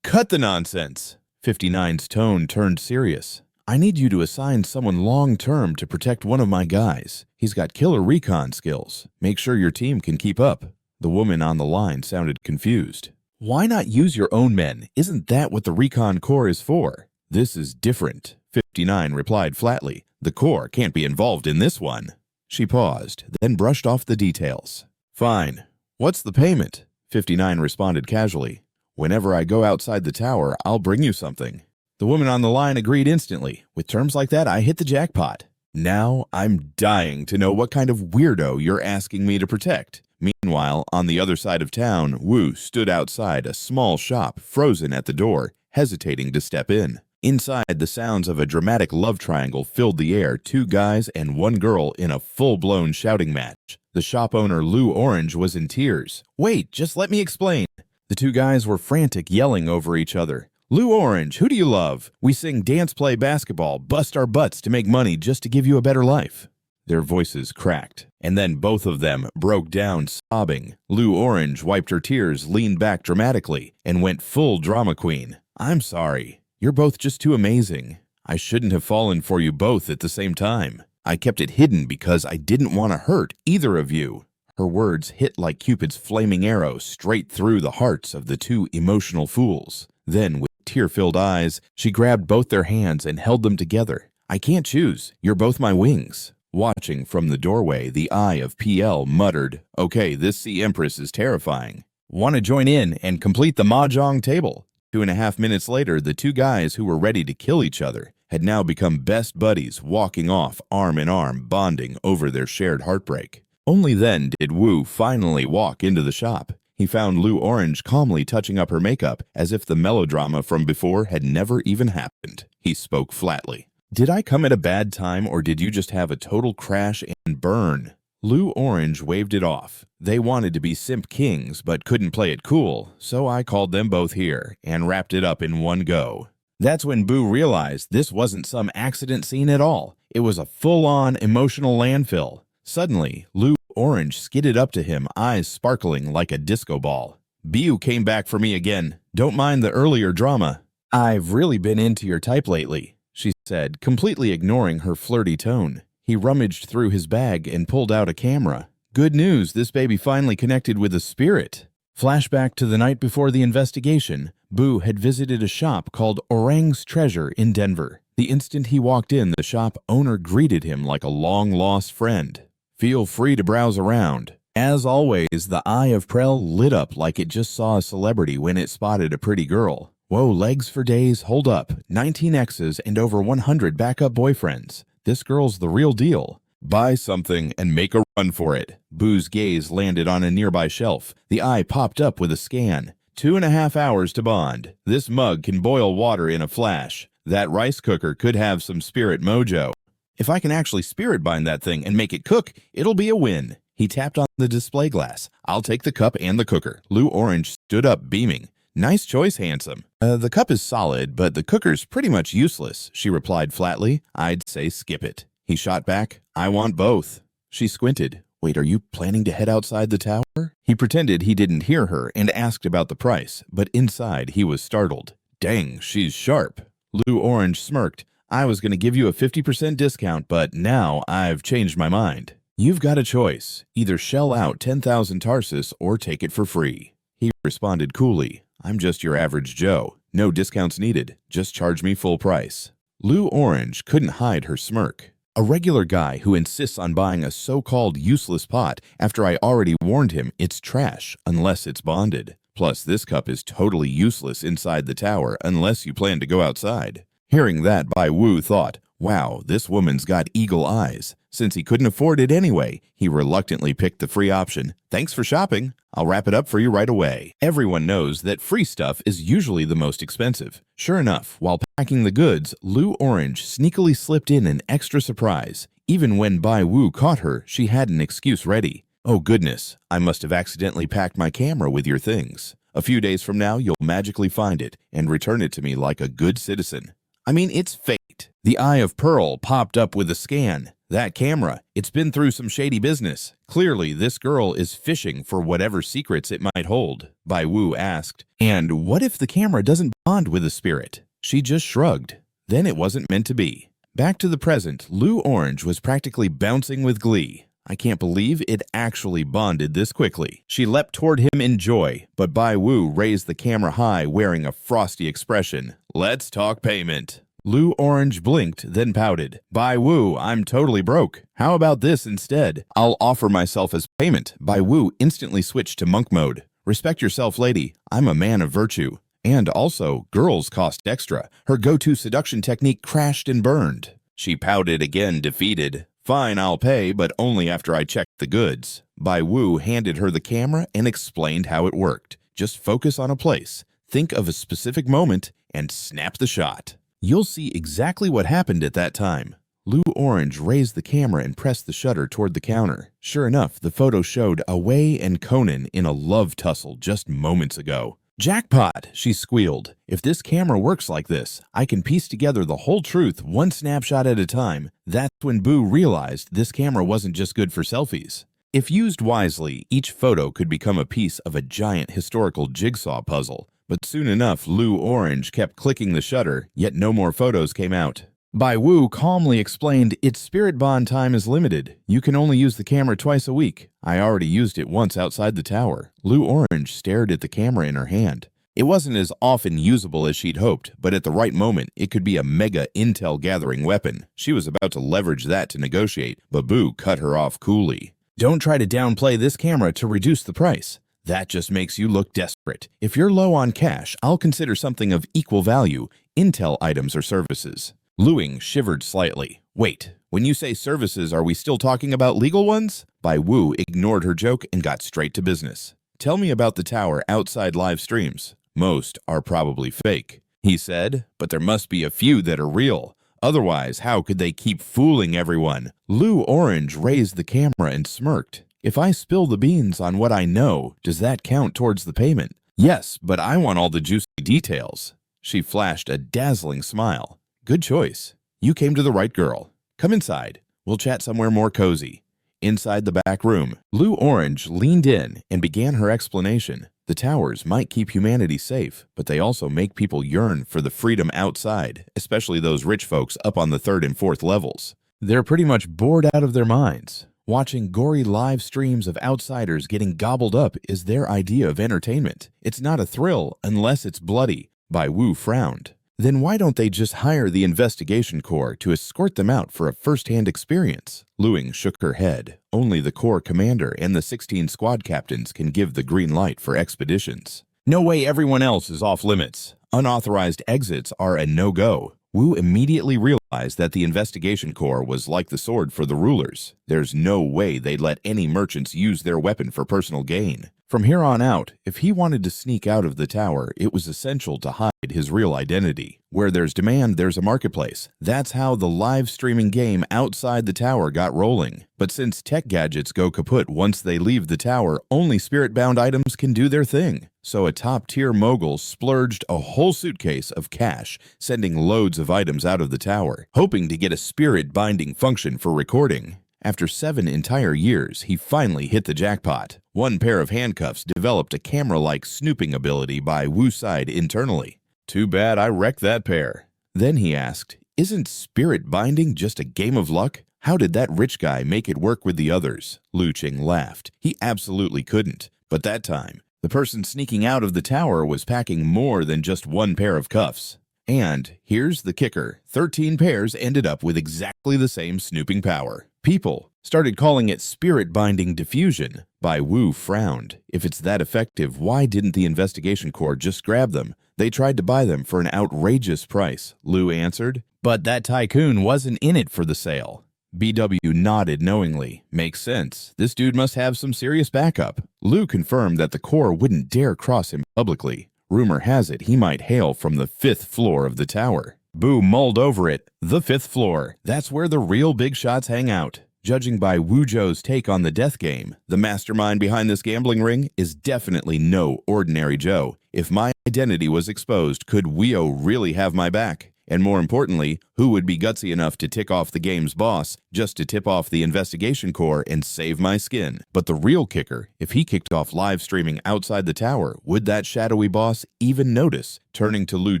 Cut the nonsense! 59's tone turned serious. I need you to assign someone long-term to protect one of my guys. He's got killer recon skills. Make sure your team can keep up. The woman on the line sounded confused. Why not use your own men? Isn't that what the Recon Corps is for? This is different, 59 replied flatly. The Corps can't be involved in this one. She paused, then brushed off the details. Fine. What's the payment? 59 responded casually. Whenever I go outside the tower, I'll bring you something. The woman on the line agreed instantly. With terms like that, I hit the jackpot. Now I'm dying to know what kind of weirdo you're asking me to protect. Meanwhile, on the other side of town, Wu stood outside a small shop, frozen at the door, hesitating to step in. Inside, the sounds of a dramatic love triangle filled the air, 2 guys and 1 girl in a full-blown shouting match. The shop owner, Lou Orange, was in tears. Wait, just let me explain. The 2 guys were frantic, yelling over each other. Lou Orange, who do you love? We sing, dance, play basketball, bust our butts to make money just to give you a better life. Their voices cracked, and then both of them broke down sobbing. Lou Orange wiped her tears, leaned back dramatically, and went full drama queen. I'm sorry. You're both just too amazing. I shouldn't have fallen for you both at the same time. I kept it hidden because I didn't want to hurt either of you. Her words hit like Cupid's flaming arrow straight through the hearts of the 2 emotional fools. Then, with tear-filled eyes, she grabbed both their hands and held them together. I can't choose. You're both my wings. Watching from the doorway, the eye of PL muttered, Okay, this Sea Empress is terrifying. Want to join in and complete the mahjong table? 2.5 minutes later, the 2 guys who were ready to kill each other had now become best buddies, walking off arm in arm, bonding over their shared heartbreak. Only then did Wu finally walk into the shop. He found Lou Orange calmly touching up her makeup, as if the melodrama from before had never even happened. He spoke flatly. Did I come at a bad time, or did you just have a total crash and burn? Lou Orange waved it off. They wanted to be simp kings, but couldn't play it cool, so I called them both here and wrapped it up in one go. That's when Boo realized this wasn't some accident scene at all. It was a full-on emotional landfill. Suddenly, Lou Orange skidded up to him, eyes sparkling like a disco ball. Biu came back for me again. Don't mind the earlier drama. I've really been into your type lately, she said, completely ignoring her flirty tone. He rummaged through his bag and pulled out a camera. Good news, this baby finally connected with a spirit. Flashback to the night before the investigation, Boo had visited a shop called Orang's Treasure in Denver. The instant he walked in, the shop owner greeted him like a long-lost friend. Feel free to browse around. As always, the eye of Prel lit up like it just saw a celebrity when it spotted a pretty girl. Whoa, legs for days, hold up. 19 exes and over 100 backup boyfriends. This girl's the real deal. Buy something and make a run for it. Boo's gaze landed on a nearby shelf. The eye popped up with a scan. 2.5 hours to bond. This mug can boil water in a flash. That rice cooker could have some spirit mojo. If I can actually spirit bind that thing and make it cook, it'll be a win. He tapped on the display glass. I'll take the cup and the cooker. Lou Orange stood up, beaming. Nice choice, handsome. The cup is solid, but the cooker's pretty much useless, she replied flatly. I'd say skip it. He shot back. I want both. She squinted. Wait, are you planning to head outside the tower? He pretended he didn't hear her and asked about the price, but inside he was startled. Dang, she's sharp. Lou Orange smirked. I was going to give you a 50% discount, but now I've changed my mind. You've got a choice. Either shell out 10,000 Tarsus or take it for free. He responded coolly, "I'm just your average Joe. No discounts needed. Just charge me full price." Lou Orange couldn't hide her smirk. A regular guy who insists on buying a so-called useless pot after I already warned him it's trash unless it's bonded. Plus, this cup is totally useless inside the tower unless you plan to go outside. Hearing that, Bai Wu thought, wow, this woman's got eagle eyes. Since he couldn't afford it anyway, he reluctantly picked the free option. Thanks for shopping. I'll wrap it up for you right away. Everyone knows that free stuff is usually the most expensive. Sure enough, while packing the goods, Lou Orange sneakily slipped in an extra surprise. Even when Bai Wu caught her, she had an excuse ready. Oh goodness, I must have accidentally packed my camera with your things. A few days from now, you'll magically find it and return it to me like a good citizen. I mean, it's fate. The Eye of Pearl popped up with a scan. That camera, it's been through some shady business. Clearly, this girl is fishing for whatever secrets it might hold. Bai Wu asked, and what if the camera doesn't bond with the spirit? She just shrugged. Then it wasn't meant to be. Back to the present, Lou Orange was practically bouncing with glee. I can't believe it actually bonded this quickly. She leapt toward him in joy, but Bai Wu raised the camera high wearing a frosty expression. Let's talk payment. Lou Orange blinked, then pouted. Bai Wu, I'm totally broke. How about this instead? I'll offer myself as payment. Bai Wu instantly switched to monk mode. Respect yourself, lady. I'm a man of virtue. And also, girls cost extra. Her go-to seduction technique crashed and burned. She pouted again, defeated. Fine, I'll pay, but only after I check the goods. Bai Wu handed her the camera and explained how it worked. Just focus on a place, think of a specific moment, and snap the shot. You'll see exactly what happened at that time. Lou Orange raised the camera and pressed the shutter toward the counter. Sure enough, the photo showed Away and Conan in a love tussle just moments ago. Jackpot, she squealed. If this camera works like this, I can piece together the whole truth one snapshot at a time. That's when Boo realized this camera wasn't just good for selfies. If used wisely, each photo could become a piece of a giant historical jigsaw puzzle. But soon enough, Lou Orange kept clicking the shutter, yet no more photos came out. Bai Wu calmly explained, its spirit bond time is limited. You can only use the camera twice a week. I already used it once outside the tower. Lou Orange stared at the camera in her hand. It wasn't as often usable as she'd hoped, but at the right moment, it could be a mega intel-gathering weapon. She was about to leverage that to negotiate, but Boo cut her off coolly. Don't try to downplay this camera to reduce the price. That just makes you look desperate. If you're low on cash, I'll consider something of equal value, intel items or services. Luing shivered slightly. Wait, when you say services, are we still talking about legal ones? Bai Wu ignored her joke and got straight to business. Tell me about the tower outside live streams. Most are probably fake, he said, but there must be a few that are real. Otherwise, how could they keep fooling everyone? Lou Orange raised the camera and smirked. If I spill the beans on what I know, does that count towards the payment? Yes, but I want all the juicy details. She flashed a dazzling smile. Good choice. You came to the right girl. Come inside. We'll chat somewhere more cozy. Inside the back room, Lou Orange leaned in and began her explanation. The towers might keep humanity safe, but they also make people yearn for the freedom outside, especially those rich folks up on the 3rd and 4th levels. They're pretty much bored out of their minds. Watching gory live streams of outsiders getting gobbled up is their idea of entertainment. It's not a thrill unless it's bloody. Bai Wu frowned. Then why don't they just hire the investigation corps to escort them out for a first-hand experience? Luing shook her head. Only the corps commander and the 16 squad captains can give the green light for expeditions. No way everyone else is off limits. Unauthorized exits are a no-go. Wu immediately realized that the investigation corps was like the sword for the rulers. There's no way they'd let any merchants use their weapon for personal gain. From here on out, if he wanted to sneak out of the tower, it was essential to hide his real identity. Where there's demand, there's a marketplace. That's how the live streaming game outside the tower got rolling. But since tech gadgets go kaput once they leave the tower, only spirit-bound items can do their thing. So a top-tier mogul splurged a whole suitcase of cash, sending loads of items out of the tower, hoping to get a spirit-binding function for recording. After 7 entire years, he finally hit the jackpot. One pair of handcuffs developed a camera-like snooping ability by Wu's side internally. Too bad I wrecked that pair. Then he asked, isn't spirit binding just a game of luck? How did that rich guy make it work with the others? Lu Qing laughed. He absolutely couldn't. But that time, The person sneaking out of the tower was packing more than just one pair of cuffs. And here's the kicker, 13 pairs ended up with exactly the same snooping power. People started calling it spirit-binding diffusion. Bai Wu frowned. If it's that effective, why didn't the investigation corps just grab them? They tried to buy them for an outrageous price, Liu answered. But that tycoon wasn't in it for the sale. BW nodded knowingly. Makes sense. This dude must have some serious backup. Liu confirmed that the corps wouldn't dare cross him publicly. Rumor has it he might hail from the 5th floor of the tower. Bu mulled over it. The 5th floor. That's where the real big shots hang out. Judging by Wuzhou's take on the death game, the mastermind behind this gambling ring is definitely no ordinary Joe. If my identity was exposed, could Weo really have my back? And more importantly, who would be gutsy enough to tick off the game's boss just to tip off the investigation corps and save my skin? But the real kicker, if he kicked off live streaming outside the tower, would that shadowy boss even notice? Turning to Lu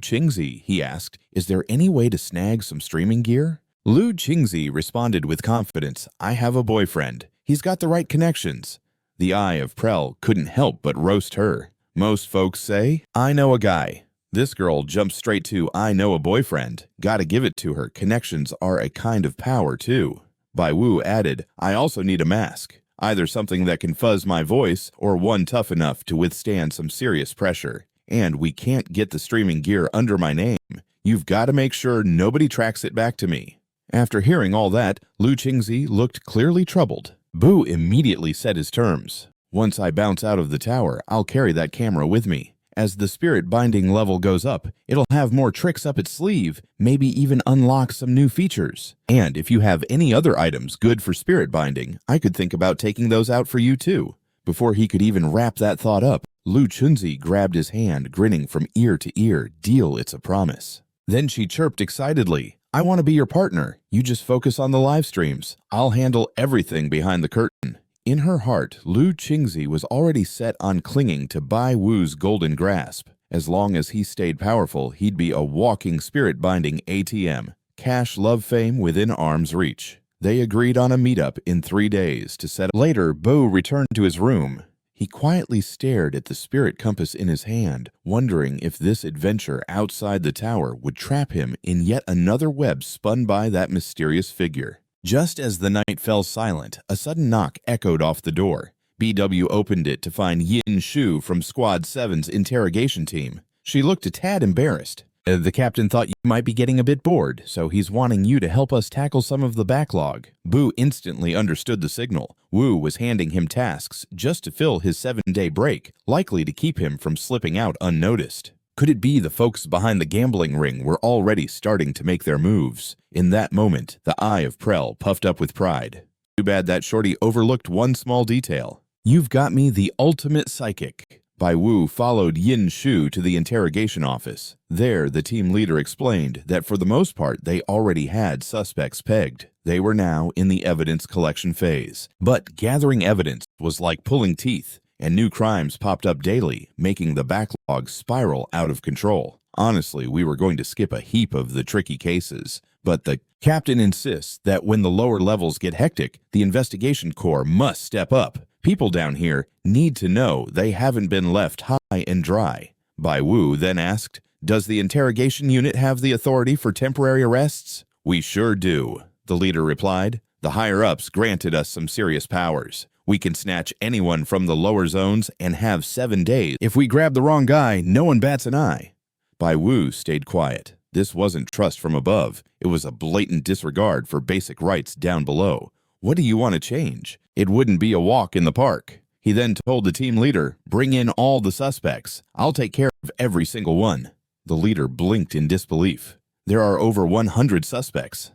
Qingzi, he asked, is there any way to snag some streaming gear? Lu Qingzi responded with confidence, I have a boyfriend. He's got the right connections. The eye of Prel couldn't help but roast her. Most folks say, I know a guy. This girl jumped straight to, I know a boyfriend. Gotta give it to her, connections are a kind of power too. Bai Wu added, I also need a mask. Either something that can fuzz my voice, or one tough enough to withstand some serious pressure. And we can't get the streaming gear under my name. You've got to make sure nobody tracks it back to me. After hearing all that, Lu Qingzi looked clearly troubled. Bu immediately set his terms. Once I bounce out of the tower, I'll carry that camera with me. As the spirit binding level goes up, it'll have more tricks up its sleeve, maybe even unlock some new features. And if you have any other items good for spirit binding, I could think about taking those out for you too. Before he could even wrap that thought up, Lu Qingzi grabbed his hand, grinning from ear to ear. Deal, it's a promise. Then she chirped excitedly, I want to be your partner. You just focus on the live streams. I'll handle everything behind the curtain. In her heart, Lu Qingzi was already set on clinging to Bai Wu's golden grasp. As long as he stayed powerful, he'd be a walking spirit-binding ATM. Cash love fame within arm's reach. They agreed on a meetup in 3 days to set up. Later, Bu returned to his room. He quietly stared at the spirit compass in his hand, wondering if this adventure outside the tower would trap him in yet another web spun by that mysterious figure. Just as the night fell silent, a sudden knock echoed off the door. BW opened it to find Yin Shu from Squad 7's interrogation team. She looked a tad embarrassed. The captain thought you might be getting a bit bored, so he's wanting you to help us tackle some of the backlog. Bu instantly understood the signal. Wu was handing him tasks just to fill his 7-day break, likely to keep him from slipping out unnoticed. Could it be the folks behind the gambling ring were already starting to make their moves? In that moment, the eye of Prel puffed up with pride. Too bad that shorty overlooked one small detail. You've got me the ultimate psychic. Bai Wu followed Yin Shu to the interrogation office. There, the team leader explained that for the most part, they already had suspects pegged. They were now in the evidence collection phase. But gathering evidence was like pulling teeth, and new crimes popped up daily, making the backlog spiral out of control. Honestly, we were going to skip a heap of the tricky cases, but the captain insists that when the lower levels get hectic, the investigation corps must step up. People down here need to know they haven't been left high and dry. Bai Wu then asked, does the interrogation unit have the authority for temporary arrests? We sure do, the leader replied. The higher-ups granted us some serious powers. We can snatch anyone from the lower zones and have 7 days. If we grab the wrong guy, no one bats an eye. Bai Wu stayed quiet. This wasn't trust from above. It was a blatant disregard for basic rights down below. What do you want to change? It wouldn't be a walk in the park. He then told the team leader, bring in all the suspects. I'll take care of every single one. The leader blinked in disbelief. There are over 100 suspects.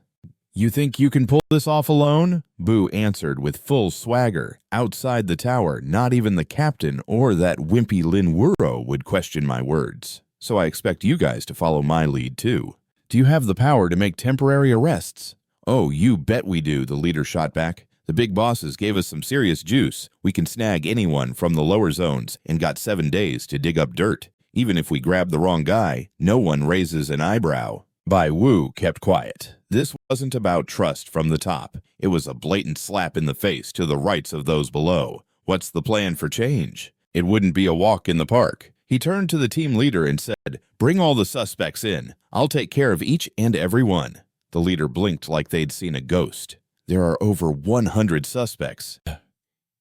You think you can pull this off alone? Bu answered with full swagger. Outside the tower, not even the captain or that wimpy Lin Wuro would question my words. So I expect you guys to follow my lead too. Do you have the power to make temporary arrests? Oh, you bet we do, the leader shot back. The big bosses gave us some serious juice. We can snag anyone from the lower zones and got 7 days to dig up dirt. Even if we grab the wrong guy, no one raises an eyebrow. Bai Wu kept quiet. This wasn't about trust from the top. It was a blatant slap in the face to the rights of those below. What's the plan for change? It wouldn't be a walk in the park. He turned to the team leader and said, "Bring all the suspects in. I'll take care of each and every one." The leader blinked like they'd seen a ghost. "There are over 100 suspects.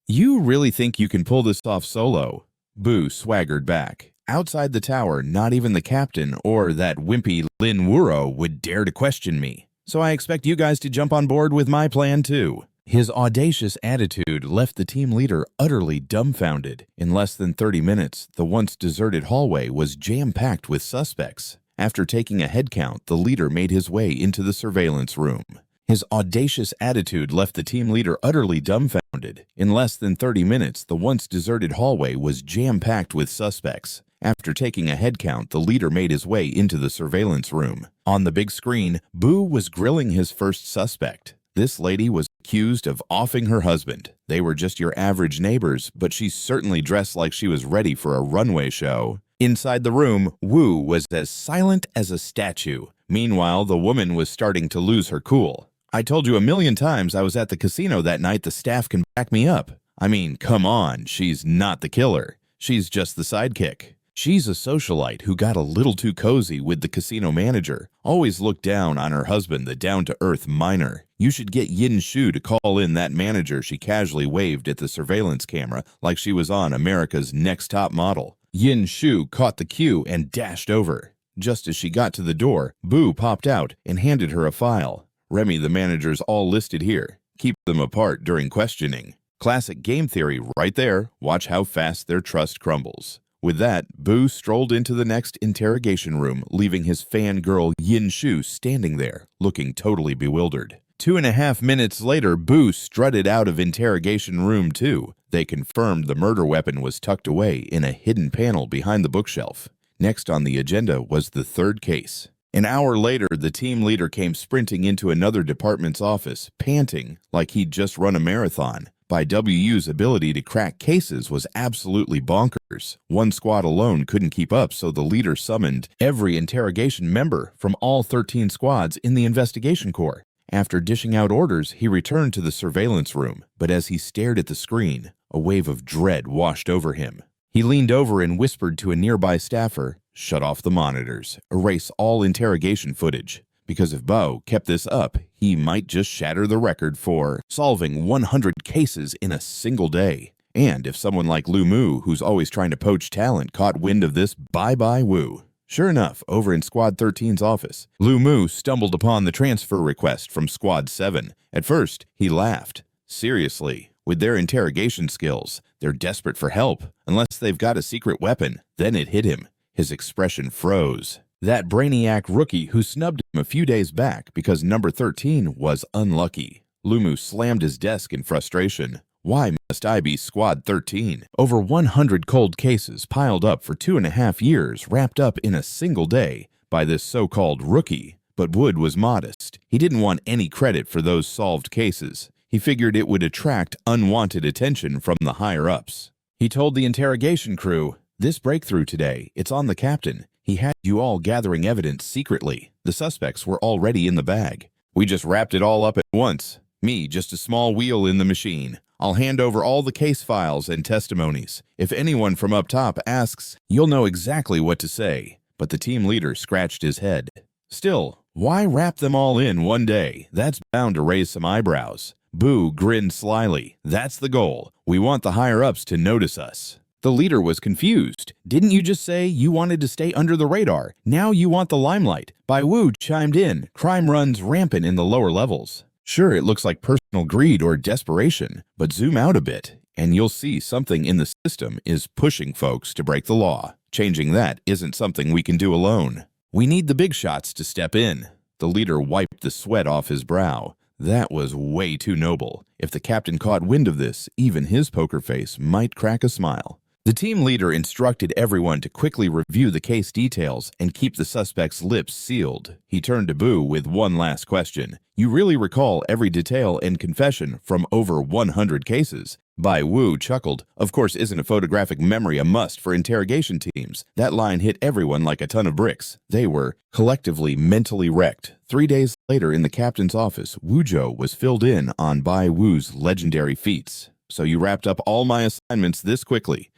You really think you can pull this off solo?" Boo swaggered back. "Outside the tower, not even the captain or that wimpy Lin Wuro would dare to question me. So I expect you guys to jump on board with my plan too." His audacious attitude left the team leader utterly dumbfounded. In less than 30 minutes, the once deserted hallway was jam-packed with suspects. After taking a head count, the leader made his way into the surveillance room. His audacious attitude left the team leader utterly dumbfounded. In less than 30 minutes, the once deserted hallway was jam-packed with suspects. After taking a head count, the leader made his way into the surveillance room. On the big screen, Boo was grilling his first suspect. This lady was accused of offing her husband. They were just your average neighbors, but she certainly dressed like she was ready for a runway show. Inside the room, Wu was as silent as a statue. Meanwhile, the woman was starting to lose her cool. "I told you a million times I was at the casino that night. The staff can back me up. I mean, come on, she's not the killer. She's just the sidekick. She's a socialite who got a little too cozy with the casino manager. Always looked down on her husband, the down-to-earth miner. You should get Yin Shu to call in that manager." She casually waved at the surveillance camera like she was on America's Next Top Model. Yin Shu caught the cue and dashed over. Just as she got to the door, Boo popped out and handed her a file. "Remy, the managers all listed here. Keep them apart during questioning." Classic game theory right there. Watch how fast their trust crumbles. With that, Boo strolled into the next interrogation room, leaving his fangirl Yin Shu standing there, looking totally bewildered. 2.5 minutes later, Boo strutted out of interrogation room 2. They confirmed the murder weapon was tucked away in a hidden panel behind the bookshelf. Next on the agenda was the third case. An hour later, the team leader came sprinting into another department's office, panting like he'd just run a marathon. WU's ability to crack cases was absolutely bonkers. One squad alone couldn't keep up, so the leader summoned every interrogation member from all 13 squads in the investigation corps. After dishing out orders, he returned to the surveillance room, but as he stared at the screen, a wave of dread washed over him. He leaned over and whispered to a nearby staffer, "Shut off the monitors. Erase all interrogation footage." Because if Bao kept this up, he might just shatter the record for solving 100 cases in a single day. And if someone like Lu Mu, who's always trying to poach talent, caught wind of this, bye-bye Wu. Sure enough, over in Squad 13's office, Lu Mu stumbled upon the transfer request from Squad 7. At first, he laughed. Seriously, with their interrogation skills, they're desperate for help, unless they've got a secret weapon. Then it hit him. His expression froze. That brainiac rookie who snubbed him a few days back because number 13 was unlucky. Lu Mu slammed his desk in frustration. Why must I be Squad 13? Over 100 cold cases piled up for 2.5 years, wrapped up in a single day by this so-called rookie. But Wood was modest. He didn't want any credit for those solved cases. He figured it would attract unwanted attention from the higher-ups. He told the interrogation crew, "This breakthrough today, it's on the captain. He had you all gathering evidence secretly. The suspects were already in the bag. We just wrapped it all up at once. Me, just a small wheel in the machine. I'll hand over all the case files and testimonies. If anyone from up top asks, you'll know exactly what to say." But the team leader scratched his head. Still, why wrap them all in one day? That's bound to raise some eyebrows. Boo grinned slyly. "That's the goal. We want the higher-ups to notice us." The leader was confused. "Didn't you just say you wanted to stay under the radar? Now you want the limelight." Bai Wu chimed in. "Crime runs rampant in the lower levels. Sure, it looks like personal greed or desperation, but zoom out a bit, and you'll see something in the system is pushing folks to break the law. Changing that isn't something we can do alone. We need the big shots to step in." The leader wiped the sweat off his brow. That was way too noble. If the captain caught wind of this, even his poker face might crack a smile. The team leader instructed everyone to quickly review the case details and keep the suspect's lips sealed. He turned to Boo with one last question. "You really recall every detail and confession from over 100 cases?" Bai Wu chuckled. "Of course, isn't a photographic memory a must for interrogation teams?" That line hit everyone like a ton of bricks. They were collectively mentally wrecked. 3 days later in the captain's office, Wuzhou was filled in on Bai Wu's legendary feats. "So you wrapped up all my assignments this quickly?"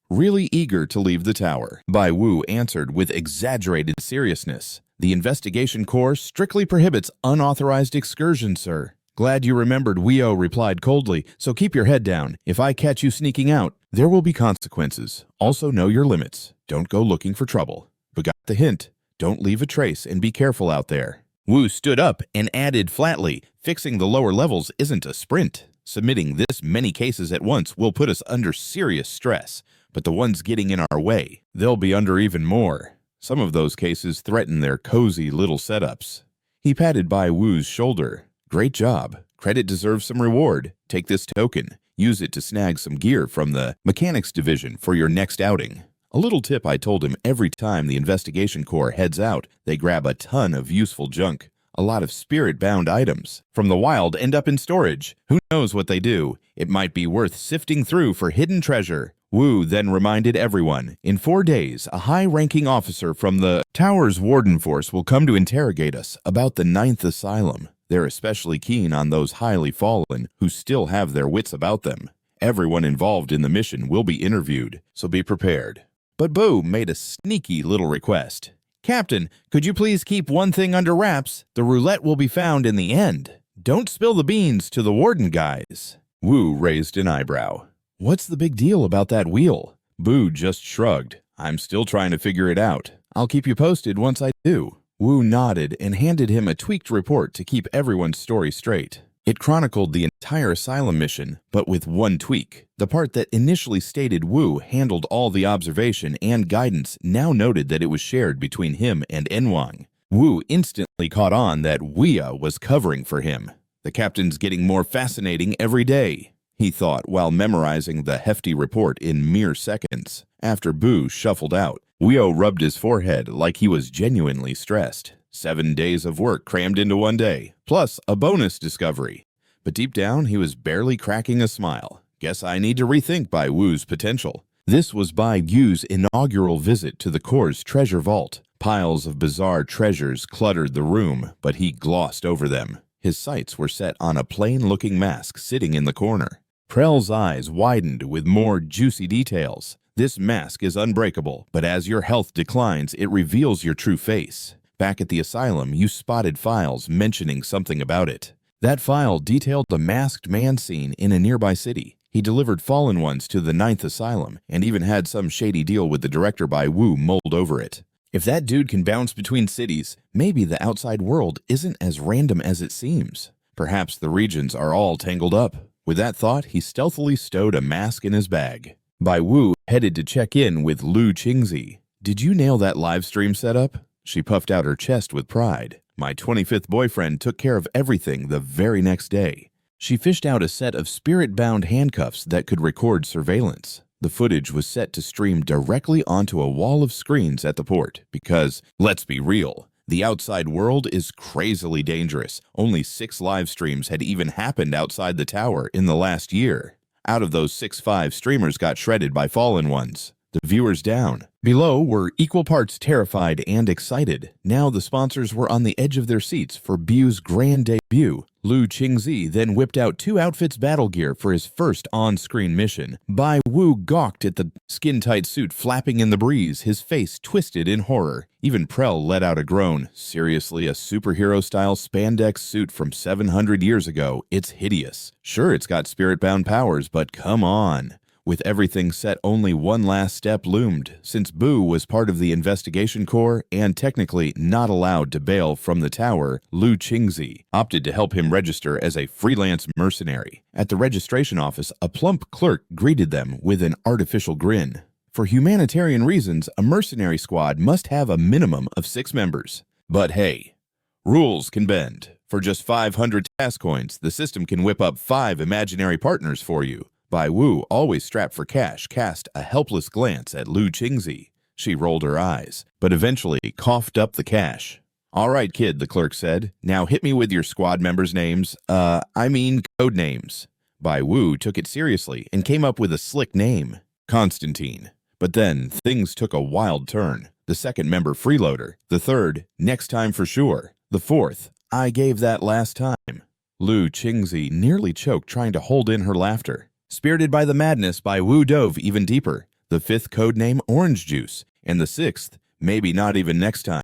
really eager to leave the tower. Bai Wu answered with exaggerated seriousness. The investigation corps strictly prohibits unauthorized excursions, sir. Glad you remembered, Weo replied coldly, so keep your head down. If I catch you sneaking out, there will be consequences. Also know your limits. Don't go looking for trouble. But got the hint. Don't leave a trace and be careful out there. Wu stood up and added flatly, fixing the lower levels isn't a sprint. Submitting this many cases at once will put us under serious stress, but the ones getting in our way, they'll be under even more. Some of those cases threaten their cozy little setups. He patted Bai Wu's shoulder. Great job. Credit deserves some reward. Take this token. Use it to snag some gear from the mechanics division for your next outing. A little tip I told him: every time the investigation corps heads out, they grab a ton of useful junk. A lot of spirit-bound items from the wild end up in storage. Who knows what they do? It might be worth sifting through for hidden treasure. Wu then reminded everyone, in 4 days, a high-ranking officer from the tower's warden force will come to interrogate us about the 9th asylum. They're especially keen on those highly fallen who still have their wits about them. Everyone involved in the mission will be interviewed, so be prepared. But Bo made a sneaky little request. Captain, could you please keep one thing under wraps? The roulette will be found in the end. Don't spill the beans to the warden guys. Wu raised an eyebrow. What's the big deal about that wheel? Boo just shrugged. I'm still trying to figure it out. I'll keep you posted once I do. Wu nodded and handed him a tweaked report to keep everyone's story straight. It chronicled the entire asylum mission, but with one tweak. The part that initially stated Wu handled all the observation and guidance now noted that it was shared between him and Enwang. Wu instantly caught on that Wea was covering for him. The captain's getting more fascinating every day, he thought while memorizing the hefty report in mere seconds. After Boo shuffled out, Weo rubbed his forehead like he was genuinely stressed. 7 days of work crammed into 1 day, plus a bonus discovery. But deep down, he was barely cracking a smile. Guess I need to rethink Bai Wu's potential. This was Bai Yu's inaugural visit to the Corps' treasure vault. Piles of bizarre treasures cluttered the room, but he glossed over them. His sights were set on a plain-looking mask sitting in the corner. Prell's eyes widened with more juicy details. This mask is unbreakable, but as your health declines, it reveals your true face. Back at the asylum, you spotted files mentioning something about it. That file detailed the masked man scene in a nearby city. He delivered fallen ones to the 9th asylum, and even had some shady deal with the director Bai Wu mulled over it. If that dude can bounce between cities, maybe the outside world isn't as random as it seems. Perhaps the regions are all tangled up. With that thought, he stealthily stowed a mask in his bag. Bai Wu headed to check in with Lu Qingzi. Did you nail that live stream setup? She puffed out her chest with pride. My 25th boyfriend took care of everything the very next day. She fished out a set of spirit-bound handcuffs that could record surveillance. The footage was set to stream directly onto a wall of screens at the port because, let's be real, the outside world is crazily dangerous. Only 6 live streams had even happened outside the tower in the last year. Out of those 5 streamers got shredded by fallen ones. The viewers down below were equal parts terrified and excited. Now the sponsors were on the edge of their seats for Bu's grand debut. Lu Qingzi then whipped out 2 outfits battle gear for his first on-screen mission. Bai Wu gawked at the skin-tight suit flapping in the breeze, his face twisted in horror. Even Prell let out a groan. Seriously, a superhero-style spandex suit from 700 years ago? It's hideous. Sure, it's got spirit-bound powers, but come on. With everything set, only one last step loomed. Since Bu was part of the investigation corps and technically not allowed to bail from the tower, Lu Qingzi opted to help him register as a freelance mercenary. At the registration office, a plump clerk greeted them with an artificial grin. For humanitarian reasons, a mercenary squad must have a minimum of 6 members. But hey, rules can bend. For just 500 task coins, the system can whip up 5 imaginary partners for you. Bai Wu, always strapped for cash, cast a helpless glance at Lu Qingzi. She rolled her eyes, but eventually coughed up the cash. All right, kid, the clerk said. Now hit me with your squad members' names. Code names. Bai Wu took it seriously and came up with a slick name, Constantine. But then things took a wild turn. The second member, Freeloader. The third, next time for sure. The fourth, I gave that last time. Lu Qingzi nearly choked trying to hold in her laughter. Spirited by the madness, Bai Wu dove even deeper. The fifth codename Orange Juice, and the sixth, maybe not even next time.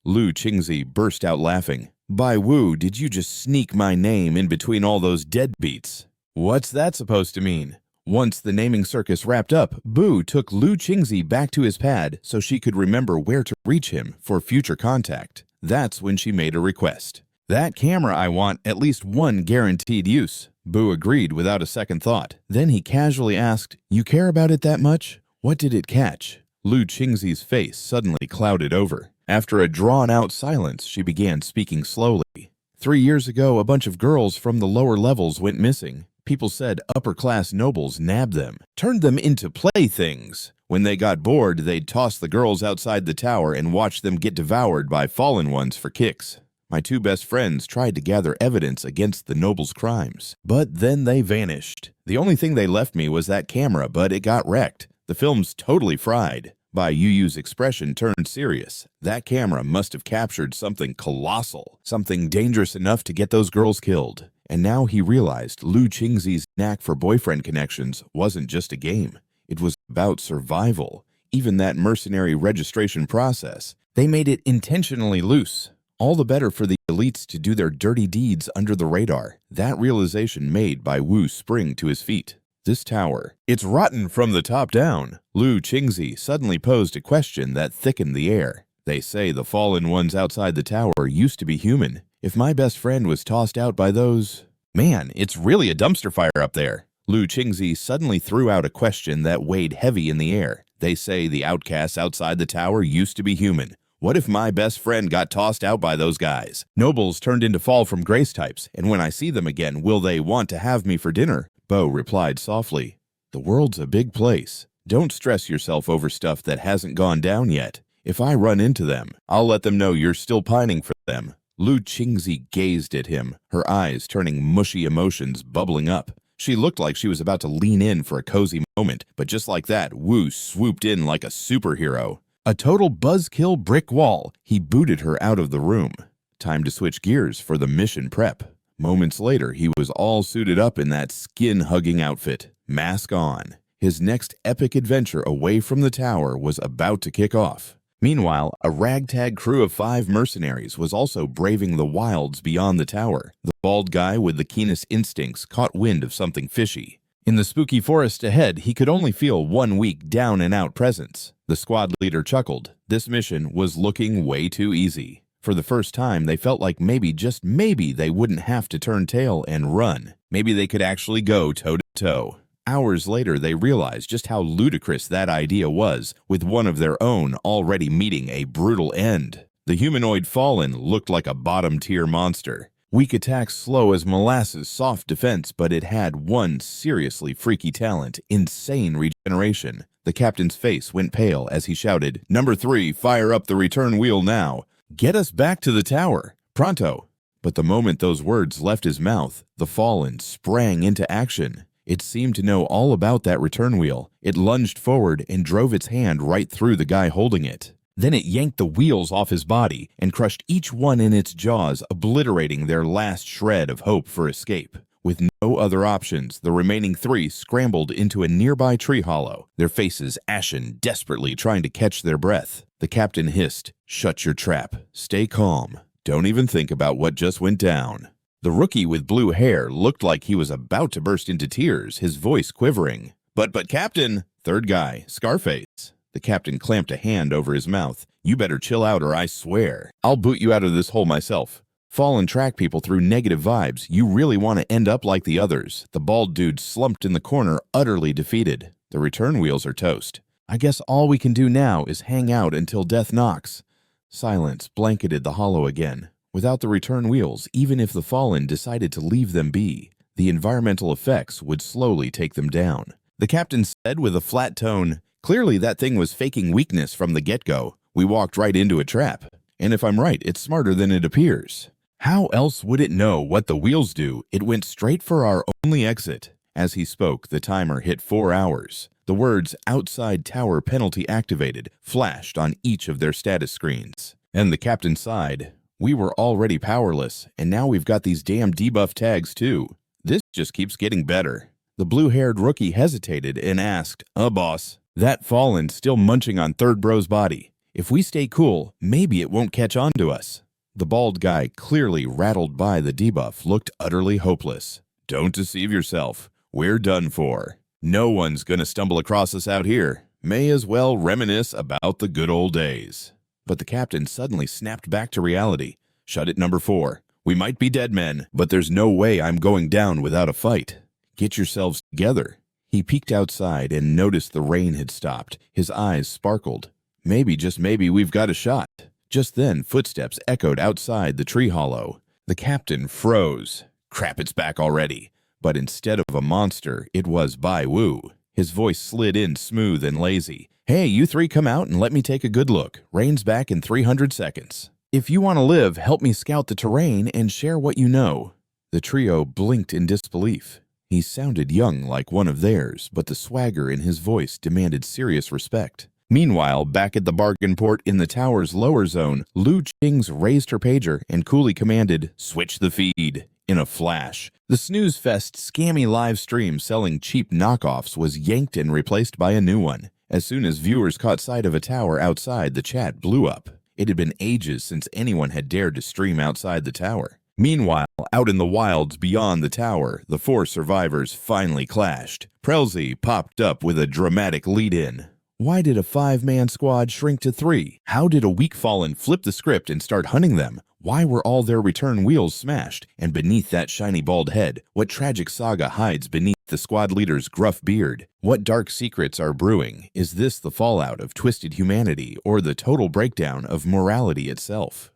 Lu Qingzi burst out laughing. By Wu, did you just sneak my name in between all those deadbeats? What's that supposed to mean? Once the naming circus wrapped up, Bu took Lu Qingzi back to his pad so she could remember where to reach him for future contact. That's when she made a request. That camera I want at least one guaranteed use. Bu agreed without a second thought. Then he casually asked, "You care about it that much? What did it catch?" Lu Qingzi's face suddenly clouded over. After a drawn-out silence, she began speaking slowly. 3 years ago, a bunch of girls from the lower levels went missing. People said upper-class nobles nabbed them, turned them into playthings. When they got bored, they'd toss the girls outside the tower and watch them get devoured by fallen ones for kicks. My 2 best friends tried to gather evidence against the nobles' crimes, but then they vanished. The only thing they left me was that camera, but it got wrecked. The film's totally fried. By Yu Yu's expression turned serious. That camera must have captured something colossal, something dangerous enough to get those girls killed. And now he realized Lu Qingzi's knack for boyfriend connections wasn't just a game. It was about survival. Even that mercenary registration process, they made it intentionally loose. All the better for the elites to do their dirty deeds under the radar. That realization made Bai Wu spring to his feet. This tower, it's rotten from the top down. Lu Qingzi suddenly posed a question that thickened the air. They say the fallen ones outside the tower used to be human. If my best friend was tossed out by those... Man, it's really a dumpster fire up there. Lu Qingzi suddenly threw out a question that weighed heavy in the air. They say the outcasts outside the tower used to be human. What if my best friend got tossed out by those guys? Nobles turned into fall from grace types, and when I see them again, will they want to have me for dinner? Bo replied softly, "The world's a big place. Don't stress yourself over stuff that hasn't gone down yet. If I run into them, I'll let them know you're still pining for them." Lu Qingzi gazed at him, her eyes turning mushy emotions bubbling up. She looked like she was about to lean in for a cozy moment, but just like that, Wu swooped in like a superhero. A total buzzkill brick wall, he booted her out of the room. Time to switch gears for the mission prep. Moments later, he was all suited up in that skin-hugging outfit, mask on. His next epic adventure away from the tower was about to kick off. Meanwhile, a ragtag crew of 5 mercenaries was also braving the wilds beyond the tower. The bald guy with the keenest instincts caught wind of something fishy. In the spooky forest ahead, he could only feel one weak down-and-out presence. The squad leader chuckled. This mission was looking way too easy. For the first time, they felt like maybe, just maybe, they wouldn't have to turn tail and run. Maybe they could actually go toe-to-toe. Hours later, they realized just how ludicrous that idea was, with one of their own already meeting a brutal end. The humanoid fallen looked like a bottom-tier monster. Weak attacks, slow as molasses, soft defense, but it had one seriously freaky talent, insane regeneration. The captain's face went pale as he shouted, "Number 3, fire up the return wheel now. Get us back to the tower. Pronto." But the moment those words left his mouth, the fallen sprang into action. It seemed to know all about that return wheel. It lunged forward and drove its hand right through the guy holding it. Then it yanked the wheels off his body and crushed each one in its jaws, obliterating their last shred of hope for escape. With no other options, the remaining 3 scrambled into a nearby tree hollow, their faces ashen, desperately trying to catch their breath. The captain hissed, "Shut your trap. Stay calm. Don't even think about what just went down." The rookie with blue hair looked like he was about to burst into tears, his voice quivering. But Captain," third guy, Scarface. The captain clamped a hand over his mouth. "You better chill out or I swear I'll boot you out of this hole myself. Fallen track people through negative vibes. You really want to end up like the others." The bald dude slumped in the corner, utterly defeated. "The return wheels are toast. I guess all we can do now is hang out until death knocks." Silence blanketed the hollow again. Without the return wheels, even if the fallen decided to leave them be, the environmental effects would slowly take them down. The captain said with a flat tone, "Clearly that thing was faking weakness from the get-go. We walked right into a trap. And if I'm right, it's smarter than it appears. How else would it know what the wheels do? It went straight for our only exit." As he spoke, the timer hit 4 hours. The words "outside tower penalty activated" flashed on each of their status screens. And the captain sighed. "We were already powerless, and now we've got these damn debuff tags too. This just keeps getting better." The blue-haired rookie hesitated and asked, Boss, That fallen's still munching on third bro's body. If we stay cool, maybe it won't catch on to us. The bald guy, clearly rattled by the debuff, looked utterly hopeless. Don't deceive yourself. We're done for. No one's gonna stumble across us out here. May as well reminisce about the good old days. But the captain suddenly snapped back to reality. Shut it, number 4. We might be dead men, but there's no way I'm going down without a fight. Get yourselves together. He peeked outside and noticed the rain had stopped. His eyes sparkled. Maybe, just maybe, we've got a shot. Just then, footsteps echoed outside the tree hollow. The captain froze. Crap, it's back already. But instead of a monster, it was Bai Wu. His voice slid in smooth and lazy. Hey, you three come out and let me take a good look. Rain's back in 300 seconds. If you want to live, help me scout the terrain and share what you know. The trio blinked in disbelief. He sounded young like one of theirs, but the swagger in his voice demanded serious respect. Meanwhile, back at the bargain port in the tower's lower zone, Lu Jings raised her pager and coolly commanded, "Switch the feed." In a flash, the snooze fest scammy live stream selling cheap knockoffs was yanked and replaced by a new one. As soon as viewers caught sight of a tower outside, the chat blew up. It had been ages since anyone had dared to stream outside the tower. Meanwhile, out in the wilds beyond the tower, the 4 survivors finally clashed. Prelzy popped up with a dramatic lead-in. Why did a 5-man squad shrink to 3? How did a weak fallen flip the script and start hunting them? Why were all their return wheels smashed? And beneath that shiny bald head, what tragic saga hides beneath the squad leader's gruff beard? What dark secrets are brewing? Is this the fallout of twisted humanity or the total breakdown of morality itself?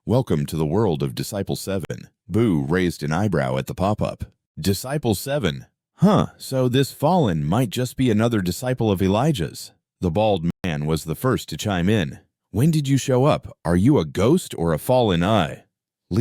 Welcome to the world of Disciple 7. Boo raised an eyebrow at the pop-up. Disciple 7? Huh, so this fallen might just be another disciple of Elijah's. The bald man was the first to chime in. When did you show up? Are you a ghost or a fallen eye?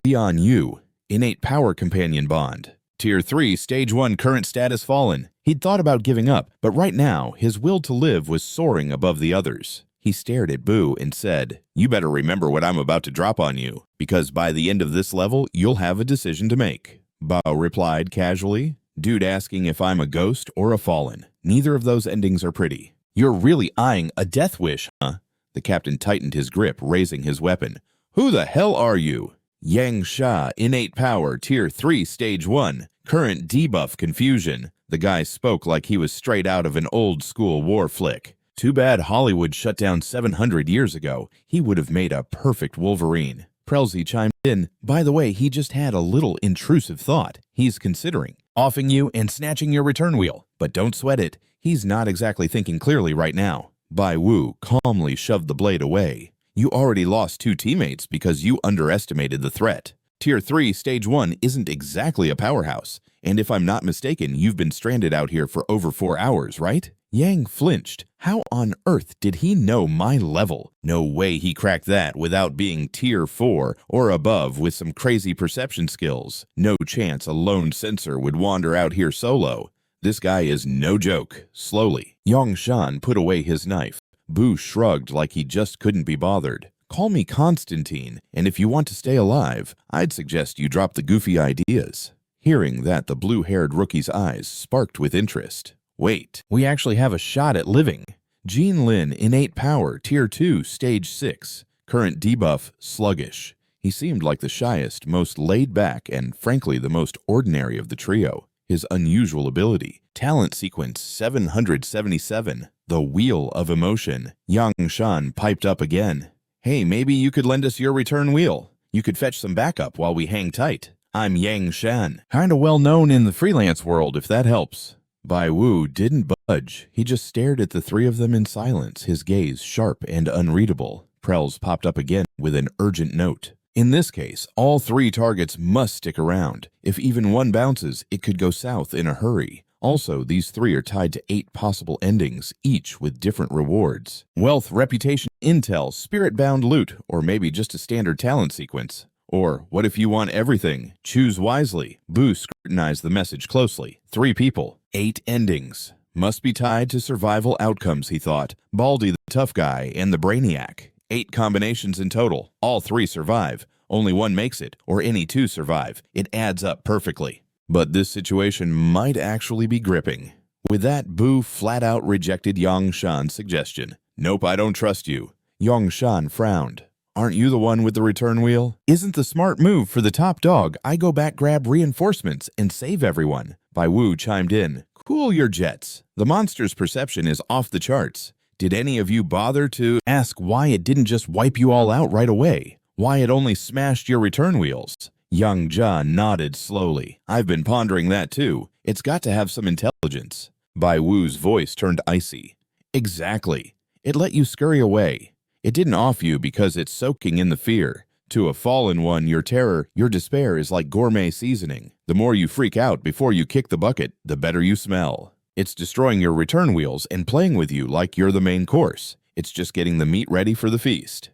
Leon Yu, innate power companion bond. Tier 3, Stage 1 current status fallen. He'd thought about giving up, but right now, his will to live was soaring above the others. He stared at Boo and said, "You better remember what I'm about to drop on you, because by the end of this level, you'll have a decision to make." Bao replied casually, "Dude asking if I'm a ghost or a fallen. Neither of those endings are pretty." "You're really eyeing a death wish, huh?" The captain tightened his grip, raising his weapon. "Who the hell are you?" Yang Sha, innate power, tier 3, stage 1, current debuff confusion. The guy spoke like he was straight out of an old-school war flick. Too bad Hollywood shut down 700 years ago. He would have made a perfect Wolverine. Prelzy chimed in, "By the way, he just had a little intrusive thought. He's considering offing you and snatching your return wheel. But don't sweat it. He's not exactly thinking clearly right now." Bai Wu calmly shoved the blade away. "You already lost 2 teammates because you underestimated the threat. Tier 3, Stage 1 isn't exactly a powerhouse. And if I'm not mistaken, you've been stranded out here for over 4 hours, right?" Yang flinched. How on earth did he know my level? No way he cracked that without being Tier 4 or above with some crazy perception skills. No chance a lone sensor would wander out here solo. This guy is no joke. Slowly, Yongshan put away his knife. Boo shrugged like he just couldn't be bothered. "Call me Constantine, and if you want to stay alive, I'd suggest you drop the goofy ideas." Hearing that, the blue-haired rookie's eyes sparked with interest. "Wait, we actually have a shot at living." Jean Lin, innate power, tier 2, stage 6, current debuff, sluggish. He seemed like the shyest, most laid-back, and frankly the most ordinary of the trio. His unusual ability, talent sequence 777, the Wheel of Emotion. Yang Shan piped up again. "Hey, maybe you could lend us your return wheel. You could fetch some backup while we hang tight. I'm Yang Shan, kinda well known in the freelance world if that helps." Bai Wu didn't budge. He just stared at the 3 of them in silence, his gaze sharp and unreadable. Prels popped up again with an urgent note. "In this case, all 3 targets must stick around. If even one bounces, it could go south in a hurry. Also, these 3 are tied to 8 possible endings, each with different rewards. Wealth, reputation, intel, spirit-bound loot, or maybe just a standard talent sequence. Or, what if you want everything? Choose wisely." Boo scrutinized the message closely. 3 people, 8 endings. Must be tied to survival outcomes, he thought. Baldy the tough guy and the brainiac. 8 combinations in total. All 3 survive. Only one makes it, or any 2 survive. It adds up perfectly. But this situation might actually be gripping. With that, Boo flat-out rejected Yang Shan's suggestion. Nope, I don't trust you. Yang Shan frowned. Aren't you the one with the return wheel? Isn't the smart move for the top dog I go back grab reinforcements and save everyone? Bai Wu chimed in. Cool your jets. The monster's perception is off the charts. Did any of you bother to ask why it didn't just wipe you all out right away? Why it only smashed your return wheels? Young John nodded slowly. I've been pondering that too. It's got to have some intelligence. Bai Wu's voice turned icy. Exactly. It let you scurry away. It didn't off you because it's soaking in the fear. To a fallen one, your terror, your despair is like gourmet seasoning. The more you freak out before you kick the bucket, the better you smell. It's destroying your return wheels and playing with you like you're the main course. It's just getting the meat ready for the feast.